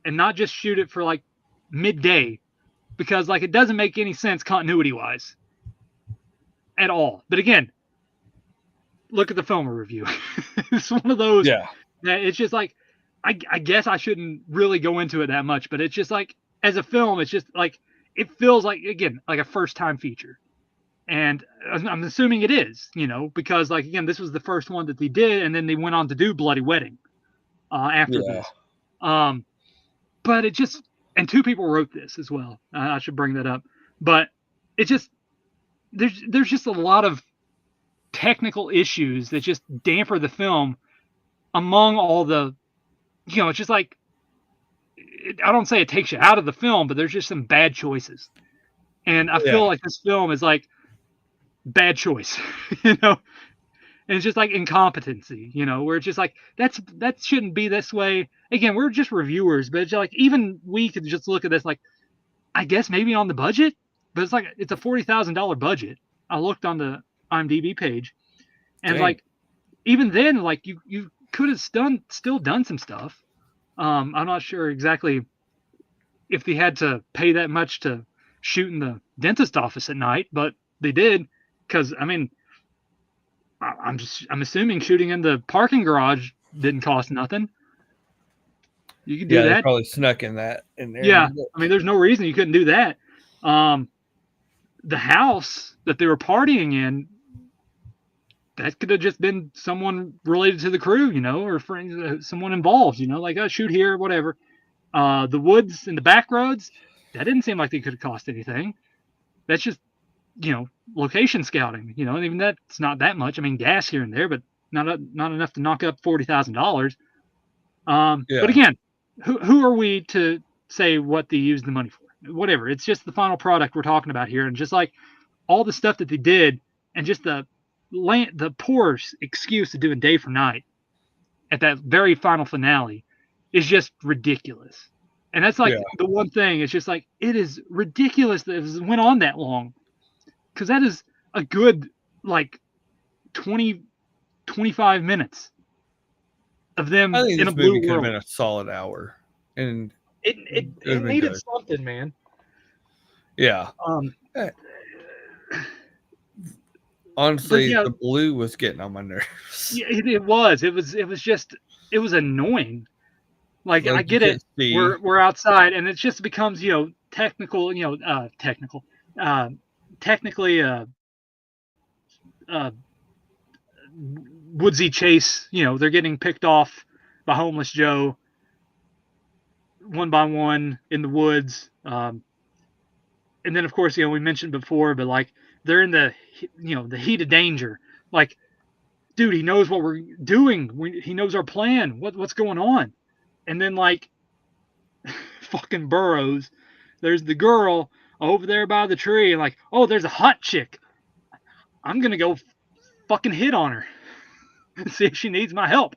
and not just shoot it for like midday, because like it doesn't make any sense continuity wise at all. But again, look at the film review. It's one of those. Yeah. That it's just like, I guess I shouldn't really go into it that much, but it's just like, as a film, it's just like, it feels like, again, like a first time feature. And I'm assuming it is, because like, again, this was the first one that they did. And then they went on to do Bloody Wedding after this. But it just, and two people wrote this as well. I should bring that up, but it just, there's just a lot of technical issues that just damper the film among all the, it's just like, I don't say it takes you out of the film, but there's just some bad choices. And I feel like this film is like bad choice, and it's just like incompetency, where it's just like, that shouldn't be this way. Again, we're just reviewers, but it's like, even we could just look at this like, I guess maybe on the budget, but it's like, it's a $40,000 budget. I looked on the IMDb page, and like, even then, like you could have still done some stuff. I'm not sure exactly if they had to pay that much to shoot in the dentist office at night, but they did, because I mean, I'm assuming shooting in the parking garage didn't cost nothing. You could do that. They probably snuck in there. Yeah, I mean, there's no reason you couldn't do that. The house that they were partying in, that could have just been someone related to the crew, or friends, someone involved, like, oh, shoot here, whatever. The woods and the back roads, that didn't seem like they could have cost anything. That's just, location scouting, and even that's not that much. I mean, gas here and there, but not enough to knock up $40,000. But again, who are we to say what they used the money for? Whatever. It's just the final product we're talking about here, and just like all the stuff that they did, and just the poor excuse of doing day for night at that very final finale is just ridiculous. And that's like the one thing. It's just like, it is ridiculous that it went on that long, because that is a good like 20-25 minutes of them I think in this a blue movie could have world. been a solid hour, and It needed something, man. Yeah. Honestly, the blue was getting on my nerves. Yeah, it was. It was annoying. Like I get it. We're outside, and it just becomes, technical, technically woodsy chase. They're getting picked off by homeless Joe one by one in the woods. And then, of course, we mentioned before, but like, they're in the heat of danger. Like, dude, he knows what we're doing. He knows our plan. What's going on? And then, like, fucking Burroughs, there's the girl over there by the tree, and like, oh, there's a hot chick. I'm gonna go fucking hit on her and see if she needs my help.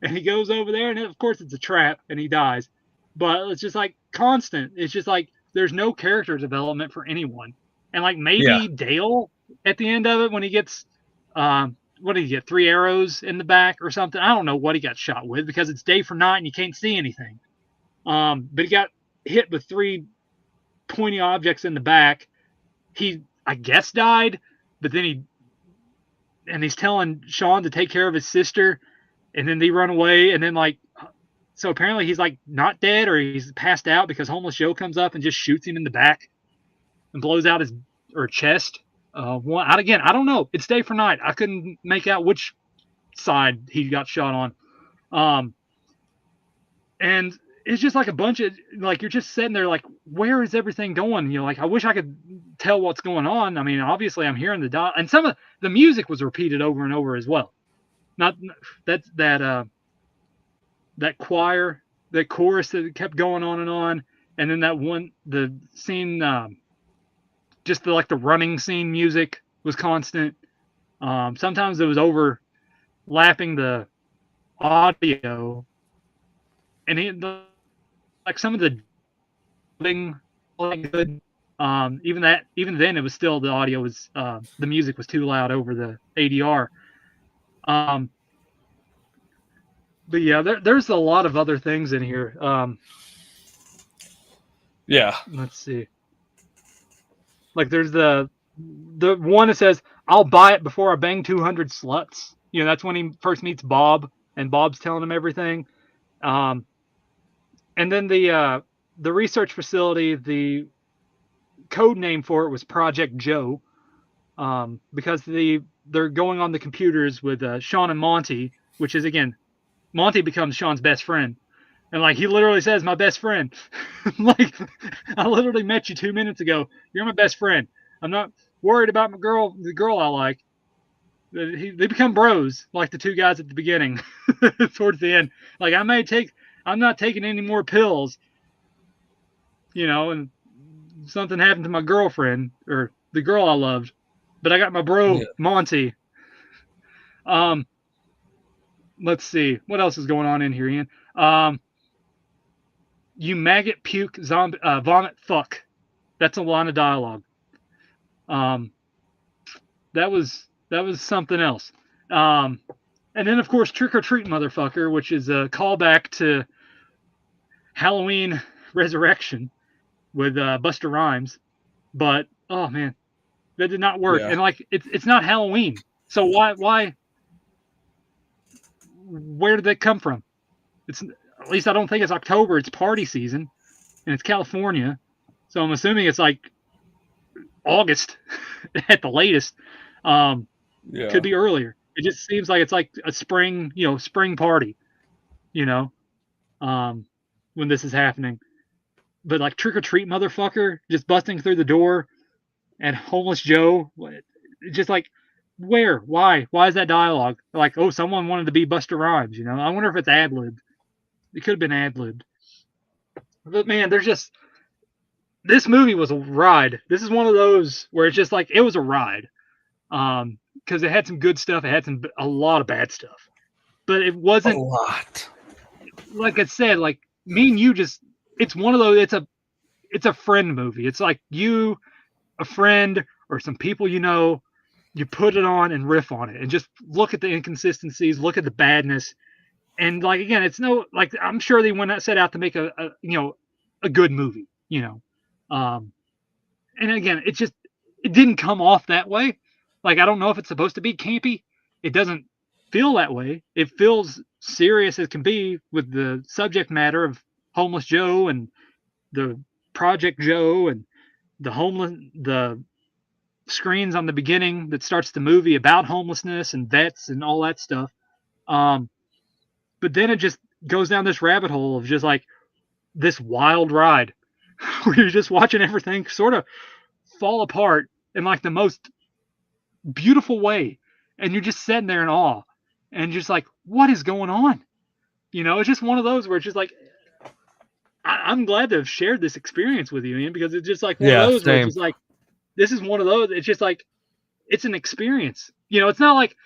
And he goes over there, and of course it's a trap, and he dies. But it's just like constant. It's just like, there's no character development for anyone. And like, maybe Dale at the end of it, when he gets what did he get, 3 arrows in the back or something? I don't know what he got shot with, because it's day for night and you can't see anything. But he got hit with 3 pointy objects in the back. He, I guess, died, but then he's telling Sean to take care of his sister, and then they run away, and then like, so apparently he's like not dead, or he's passed out, because homeless Joe comes up and just shoots him in the back and blows out his chest. Again, I don't know. It's day for night. I couldn't make out which side he got shot on. And it's just like a bunch of, like, you're just sitting there like, where is everything going? Like, I wish I could tell what's going on. I mean, obviously I'm hearing and some of the music was repeated over and over as well. Not that choir, that chorus that kept going on, and then the scene, just the running scene music was constant. Sometimes it was overlapping the audio, and like some of the good. Even then, it was still, the audio was the music was too loud over the ADR. But yeah, there's a lot of other things in here. Let's see. Like, there's the the one that says, "I'll buy it before I bang 200 sluts." That's when he first meets Bob, and Bob's telling him everything. Um, and then the research facility, the code name for it was Project Joe, because they're going on the computers with Sean and Monty, which is, again, Monty becomes Sean's best friend. And like he literally says, "My best friend." Like, I literally met you 2 minutes ago. You're my best friend. I'm not worried about the girl I like. They become bros, like the two guys at the beginning, towards the end. Like, I'm not taking any more pills, and something happened to my girlfriend or the girl I loved, but I got my bro Yeah. Monty. Um, let's see what else is going on in here, Ian. You maggot, puke, zombie, vomit, fuck. That's a line of dialogue. Um, that was something else. Um, and then, of course, trick or treat, motherfucker, which is a callback to Halloween Resurrection with Buster Rhymes. But oh man, that did not work. Yeah. And like, it's not Halloween, so why? Where did that come from? It's, at least I don't think it's October. It's party season, and it's California, so I'm assuming it's like August at the latest. Yeah. Could be earlier. It just seems like it's like a spring party, you know, when this is happening. But like trick or treat, motherfucker, just busting through the door, and homeless Joe, just like, where, why is that dialogue? Like, oh, someone wanted to be Buster Rhymes, I wonder if it's ad libbed. It could have been ad libbed. But man, this movie was a ride. This is one of those where it's just like, it was a ride. Because it had some good stuff, it had a lot of bad stuff, but it A wasn't, lot. like I said, like me and you just, it's one of those, it's a friend movie. It's like you, a friend, or some people you put it on and riff on it and just look at the inconsistencies, look at the badness. And like, again, it's no, like, I'm sure they went set out to make a good movie, and again, it didn't come off that way. Like, I don't know if it's supposed to be campy. It doesn't feel that way. It feels serious as can be with the subject matter of homeless Joe and the Project Joe and the screens on the beginning that starts the movie about homelessness and vets and all that stuff. But then it just goes down this rabbit hole of just like this wild ride where you're just watching everything sort of fall apart in like the most beautiful way, and you're just sitting there in awe and just like, what is going on? It's just one of those where it's just like, I'm glad to have shared this experience with you, Ian, because it's just like one of those where it's Same. just like, this is one of those, it's just like, it's an experience. It's not like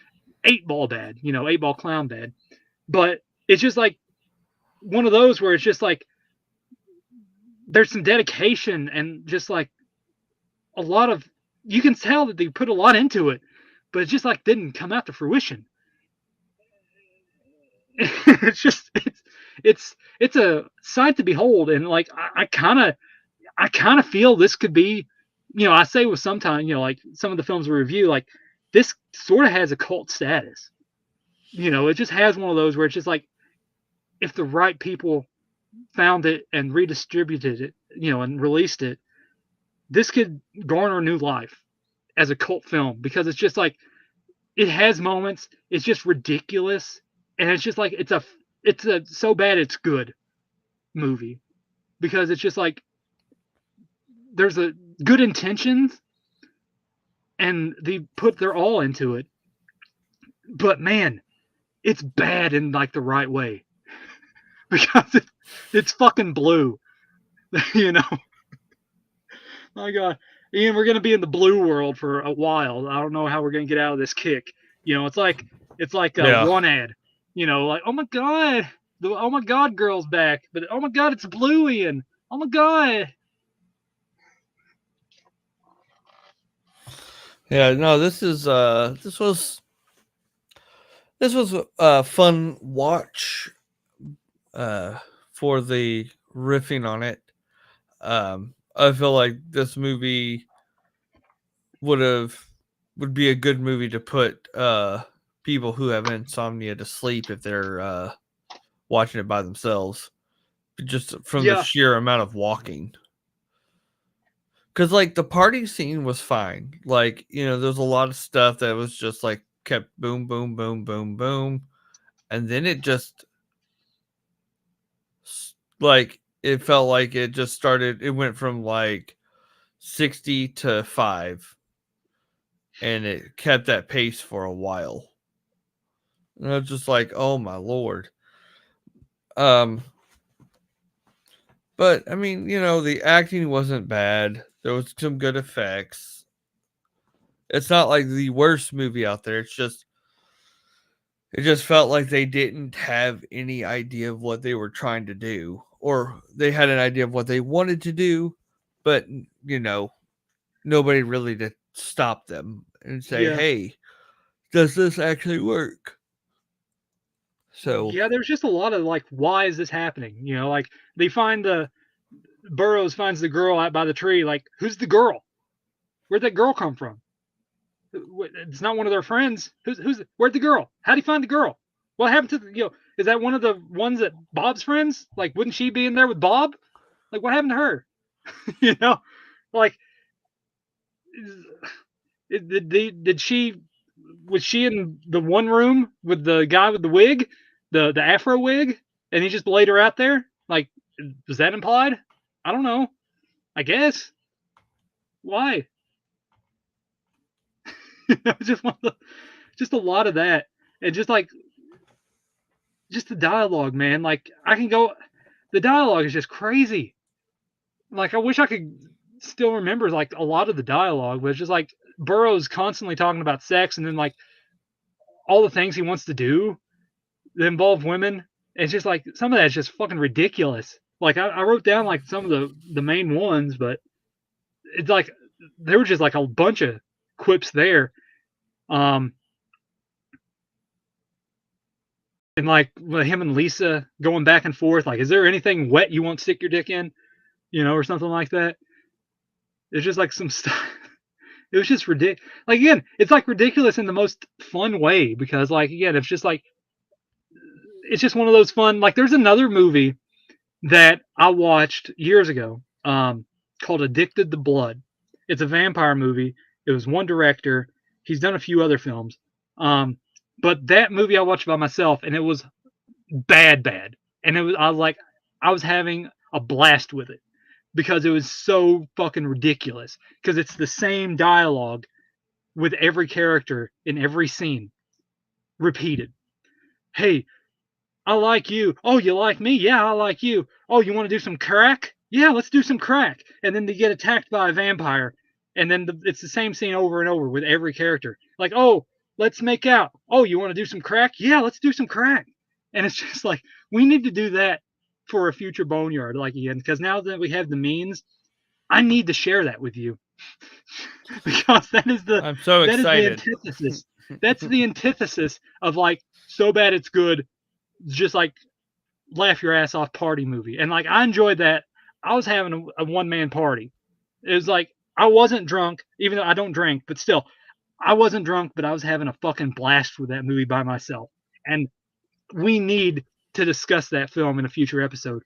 8-ball bad, 8-ball clown bad, but it's just like one of those where it's just like, there's some dedication and just like a lot of, you can tell that they put a lot into it, but it just like didn't come out to fruition. It's a sight to behold, and like I kind of feel this could be, I say with sometimes, like some of the films we review, like this sort of has a cult status. It just has one of those where it's just like, if the right people found it and redistributed it, and released it, this could garner new life as a cult film, because it's just like, it has moments, it's just ridiculous, and it's just like, it's a so bad it's good movie, because it's just like, there's a good intentions and they put their all into it, but man, it's bad in like the right way because it's fucking blue. My God, Ian, we're gonna be in the blue world for a while. I don't know how we're gonna get out of this kick. It's like one ad. Like, oh my God, the oh my God girl's back, but oh my God, it's blue, Ian. Oh my God. Yeah, no, this was a fun watch for the riffing on it. I feel like this movie would be a good movie to put people who have insomnia to sleep if they're watching it by themselves, just from the sheer amount of walking. Because like the party scene was fine, like, you know, there's a lot of stuff that was just like kept boom boom boom boom boom, and then it just like it felt like it just started, it went from like 60 to 5, and it kept that pace for a while. And I was just like, oh my lord. But I mean, you know, the acting wasn't bad. There was some good effects. It's not like the worst movie out there. It just felt like they didn't have any idea of what they were trying to do, or they had an idea of what they wanted to do, but you know, nobody really to stop them and say, hey, does this actually work? So yeah, there's just a lot of like, why is this happening? You know, like they find Burroughs finds the girl out by the tree. Like, who's the girl? Where'd that girl come from? It's not one of their friends. Where'd the girl? How'd he find the girl? What happened to is that one of the ones that Bob's friends? Like, wouldn't she be in there with Bob? Like, what happened to her? You know, like, was she in the one room with the guy with the wig, the afro wig, and he just laid her out there? Like, was that implied? I don't know. I guess. Why? Just a lot of that, and just the dialogue, man. Like, the dialogue is just crazy. Like, I wish I could still remember like a lot of the dialogue, but it's just like Burroughs constantly talking about sex, and then like all the things he wants to do that involve women. It's just like some of that's just fucking ridiculous. Like, I wrote down like some of the main ones, but it's like there were just like a bunch of quips there. And like him and Lisa going back and forth, like, is there anything wet you won't stick your dick in, or something like that. It's just like some stuff. It was just ridiculous. Like, again, it's like ridiculous in the most fun way, because like, again, it's just one of those fun, like, there's another movie that I watched years ago called Addicted to Blood. It's a vampire movie. It was one director. He's done a few other films. But that movie I watched by myself, and it was bad. And I was having a blast with it because it was so fucking ridiculous, because it's the same dialogue with every character in every scene repeated. Hey, I like you. Oh, you like me? Yeah, I like you. Oh, you want to do some crack? Yeah, let's do some crack. And then they get attacked by a vampire. And then it's the same scene over and over with every character. Like, oh, let's make out. Oh, you want to do some crack? Yeah, let's do some crack. And it's just like, we need to do that for a future Boneyard, like, again, because now that we have the means, I need to share that with you. Because I'm so excited. Is the antithesis. That's the antithesis of like, so bad it's good, just like laugh your ass off party movie. And like, I enjoyed that. I was having a one-man party. It was like, I wasn't drunk, even though I don't drink, but still, I wasn't drunk, but I was having a fucking blast with that movie by myself. And we need to discuss that film in a future episode,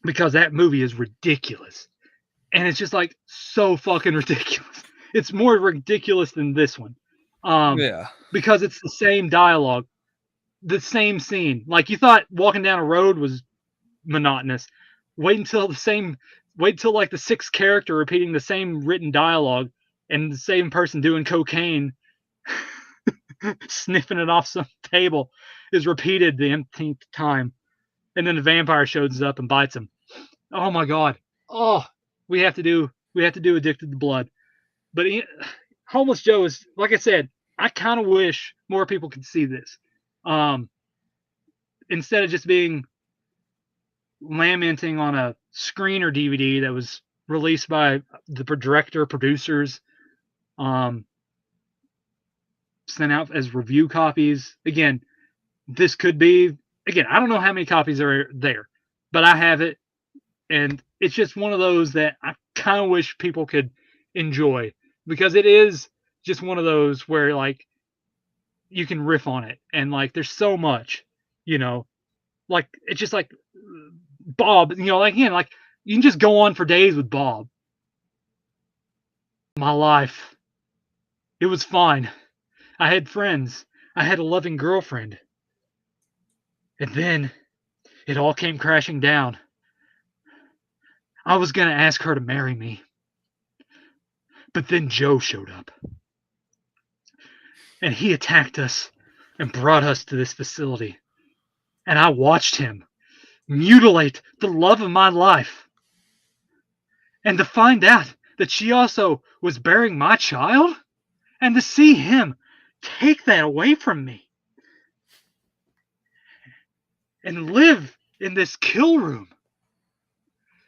because that movie is ridiculous. And it's just like so fucking ridiculous. It's more ridiculous than this one. Because it's the same dialogue, the same scene. Like, you thought walking down a road was monotonous. Wait until like the sixth character repeating the same written dialogue, and the same person doing cocaine, sniffing it off some table, is repeated the umpteenth time. And then the vampire shows up and bites him. Oh my god. Oh, we have to do Addicted to Blood. But Homeless Joe is, like I said, I kind of wish more people could see this. Instead of just being lamenting on a screen or DVD that was released by the director, producers, sent out as review copies. Again, this could be, I don't know how many copies are there, but I have it, and it's just one of those that I kind of wish people could enjoy. because it is just one of those where like you can riff on it, and like there's so much, you know, like it's just like Bob, you know, like again, like you can just go on for days with Bob. My life, it was fine. I had friends. I had a loving girlfriend. And then it all came crashing down. I was going to ask her to marry me. But then Joe showed up. And he attacked us and brought us to this facility. And I watched him mutilate the love of my life. And to find out that she also was bearing my child, and to see him take that away from me and live in this kill room,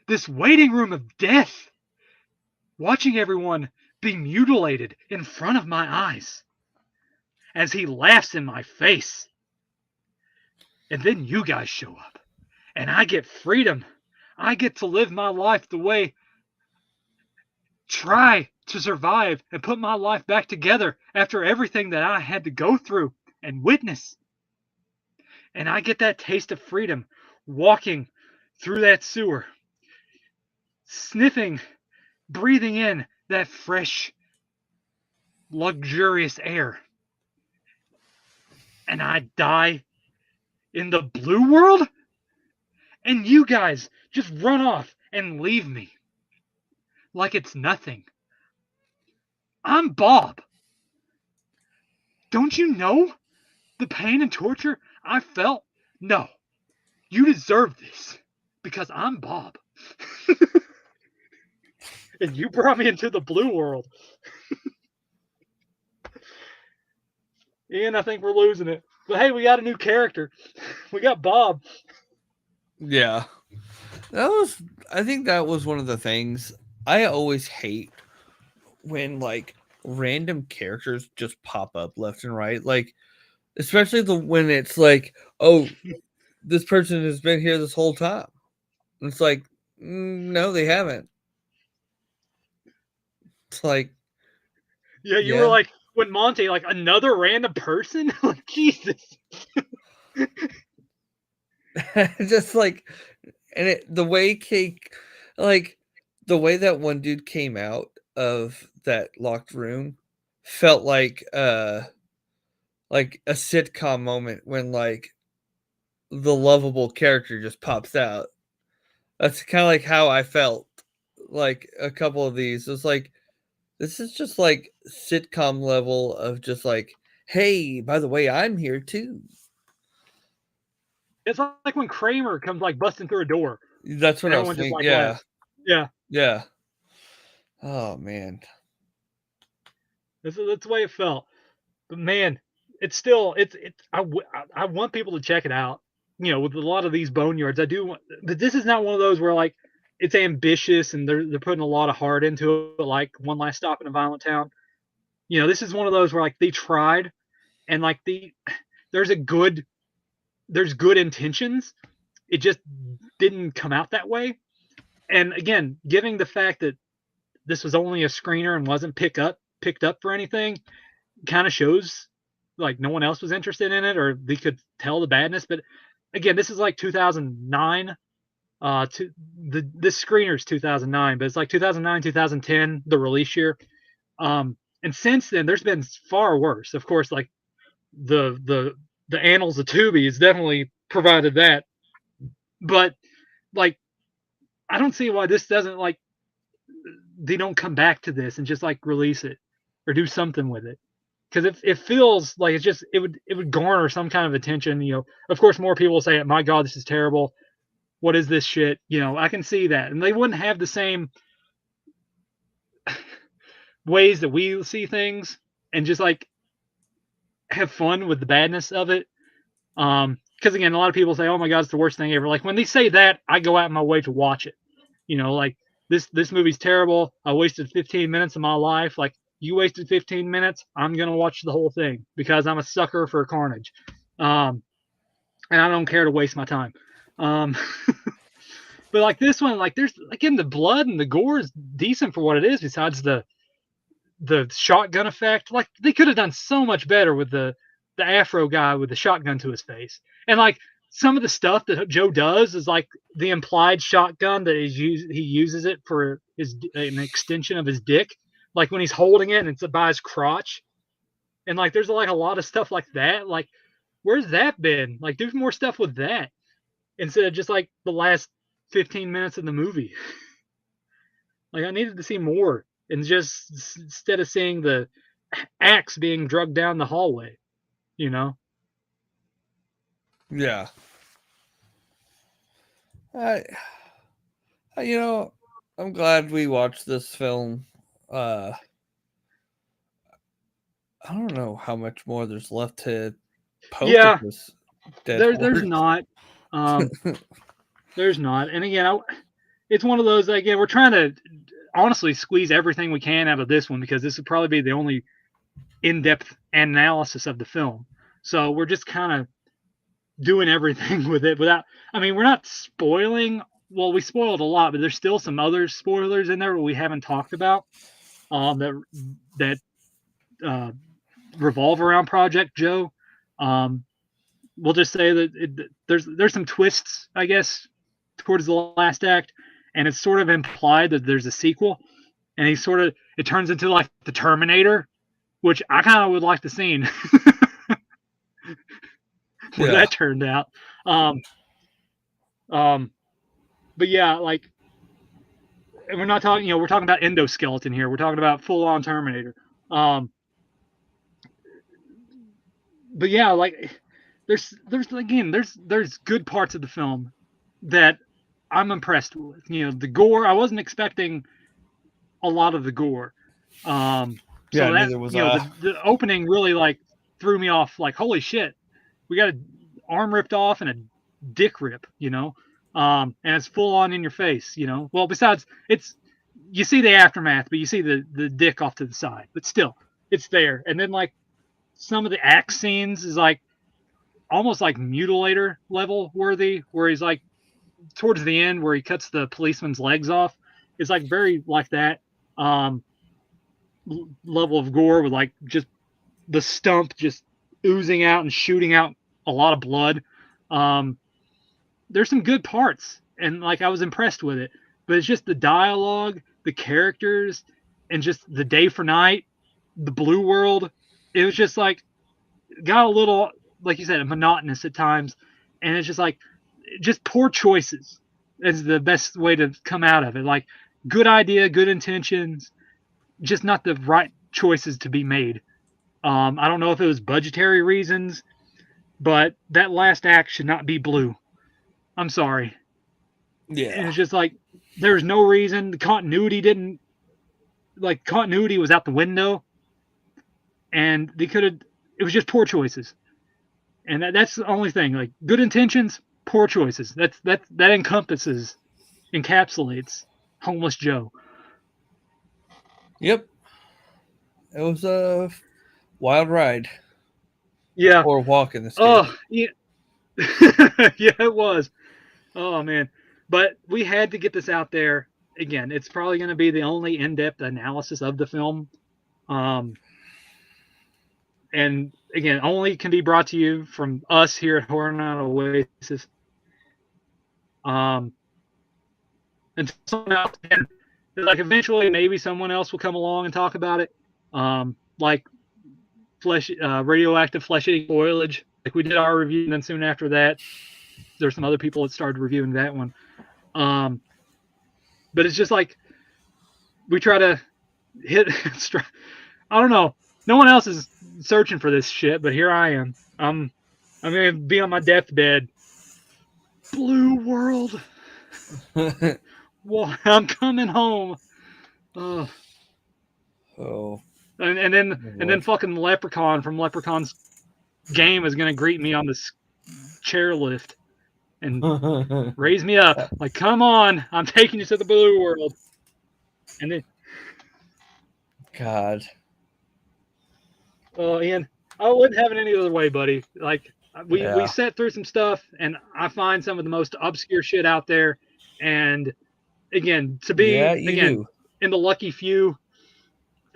this waiting room of death, watching everyone be mutilated in front of my eyes as he laughs in my face. And then you guys show up, and I get freedom. I get to live my life the way, try to survive and put my life back together after everything that I had to go through and witness. And I get that taste of freedom walking through that sewer, sniffing, breathing in that fresh, luxurious air. And I die in the blue world? And you guys just run off and leave me like it's nothing. I'm Bob. Don't you know the pain and torture I felt? No. You deserve this because I'm Bob. And you brought me into the blue world. Ian, I think we're losing it. But hey, we got a new character. We got Bob. Yeah. I think that was one of the things I always hate when like random characters just pop up left and right. Like, especially when it's like, oh, this person has been here this whole time. And it's like, no, they haven't. It's like, yeah, you were like, when Monty, like another random person? Like, Jesus. Just like, and the way the way that one dude came out of that locked room felt like a sitcom moment when like the lovable character just pops out. That's kind of like how I felt like a couple of these. It's like, this is just like sitcom level of just like, hey, by the way, I'm here too. It's like when Kramer comes like busting through a door. That's what I was thinking. Like, yeah. laughs. Yeah. Yeah. Oh man. That's the way it felt. But man, it's still I want people to check it out. You know, with a lot of these boneyards, I do want, but this is not one of those where like it's ambitious and they're putting a lot of heart into it, like One Last Stop in a Violent Town. You know, this is one of those where like they tried, and like there's good intentions. It just didn't come out that way. And again, given the fact that this was only a screener and wasn't picked up for anything, kind of shows like no one else was interested in it, or they could tell the badness. But again, this is like 2009. This screener's 2009, but it's like 2009, 2010, the release year. And since then, there's been far worse. Of course, like the annals of Tubi has definitely provided that. But like, I don't see why this doesn't like they don't come back to this and just like release it or do something with it, because it feels like it would garner some kind of attention. You know, of course, more people will say, "My God, this is terrible. What is this shit?" You know, I can see that, and they wouldn't have the same ways that we see things and just like have fun with the badness of it. Because again, a lot of people say, "Oh my God, it's the worst thing ever." Like when they say that, I go out of my way to watch it. You know, like this movie's terrible. I wasted 15 minutes of my life. Like, you wasted 15 minutes. I'm gonna watch the whole thing because I'm a sucker for carnage, and I don't care to waste my time. But like this one, like there's again the blood and the gore is decent for what it is. Besides the the shotgun effect. Like they could have done so much better with the Afro guy with the shotgun to his face. And like some of the stuff that Joe does is like the implied shotgun that he uses it for an extension of his dick. Like when he's holding it and it's by his crotch. And like there's like a lot of stuff like that. Like where's that been? Like do more stuff with that instead of just like the last 15 minutes of the movie. Like I needed to see more, and just instead of seeing the axe being drugged down the hallway, you know. Yeah. You know, I'm glad we watched this film. I don't know how much more there's left to poke at this dead there's not. There's not. And again, it's one of those, again, we're trying to honestly squeeze everything we can out of this one because this would probably be the only in-depth analysis of the film. So we're just kind of doing everything with it without, I mean, we're not spoiling. Well, we spoiled a lot, but there's still some other spoilers in there we haven't talked about that revolve around Project Joe. We'll just say that there's some twists, I guess, towards the last act, and it's sort of implied that there's a sequel, and it turns into like the Terminator, which I kind of would like to see where that turned out. But yeah, like, and we're not talking, we're talking about endoskeleton here. We're talking about full on Terminator. But yeah, like there's good parts of the film that I'm impressed with. The gore, I wasn't expecting a lot of the gore. Neither was I. The opening really like threw me off. Like, holy shit, we got an arm ripped off and a dick rip, and it's full on in your face, Well, besides, you see the aftermath, but you see the dick off to the side, but still, it's there. And then like some of the axe scenes is like almost like Mutilator level worthy, where he's like towards the end where he cuts the policeman's legs off. It's like very like that level of gore with like just the stump just oozing out and shooting out a lot of blood. There's some good parts, and like I was impressed with it, but it's just the dialogue, the characters, and just the day for night, the blue world. It was just like got a little, like you said, monotonous at times, and it's just like just poor choices is the best way to come out of it. Like good idea, good intentions, just not the right choices to be made. I don't know if it was budgetary reasons, but that last act should not be blue. I'm sorry. Yeah. And it's just like there's no reason. The continuity was out the window, and it was just poor choices. And that's the only thing. Like good intentions, poor choices. That encapsulates Homeless Joe. Yep. It was a wild ride. Yeah. Or walk in this case. Oh, yeah. Yeah, it was. Oh, man. But we had to get this out there. Again, it's probably going to be the only in-depth analysis of the film. And again, only can be brought to you from us here at horrornightoasis. And someone else, like eventually, maybe someone else will come along and talk about it. Like radioactive flesh-eating foliage. Like we did our review, and then soon after that, there's some other people that started reviewing that one. But it's just like we try to hit. I don't know. No one else is searching for this shit, but here I am. I'm gonna be on my deathbed. Blue world. Well, I'm coming home. Oh. And then fucking Leprechaun from Leprechaun's game is gonna greet me on this chairlift and raise me up. Like, come on, I'm taking you to the blue world. And then, God. Oh, Ian, I wouldn't have it any other way, buddy. Like we sat through some stuff, and I find some of the most obscure shit out there. And again, to be in the lucky few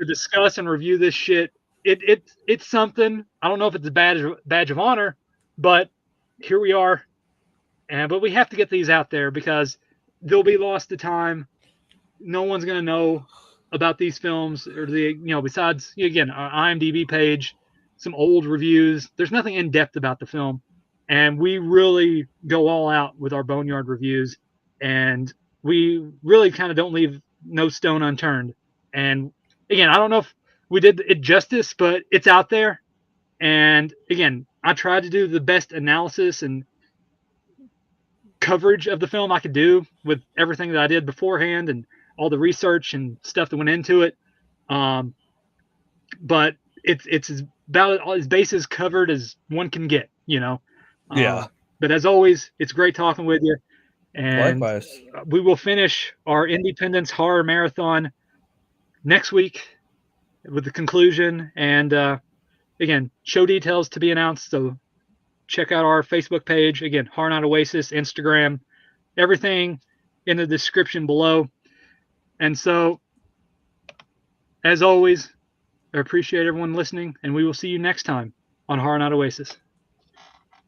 to discuss and review this shit. It's something. I don't know if it's a badge of honor, but here we are. But we have to get these out there because they'll be lost to time. No one's gonna know about these films or besides again our IMDb page, some old reviews. There's nothing in depth about the film, and we really go all out with our Boneyard reviews, and we really kind of don't leave no stone unturned. And again, I don't know if we did it justice, but it's out there. And again, I tried to do the best analysis and coverage of the film I could do with everything that I did beforehand and all the research and stuff that went into it. But it's about as bases covered as one can get, Yeah. But as always, it's great talking with you. And Likewise. we will finish our Independence Horror Marathon next week with the conclusion. And again, show details to be announced. So check out our Facebook page. Again, horrornightoasis, Instagram, everything in the description below. And so, as always, I appreciate everyone listening, and we will see you next time on Horror Night Oasis.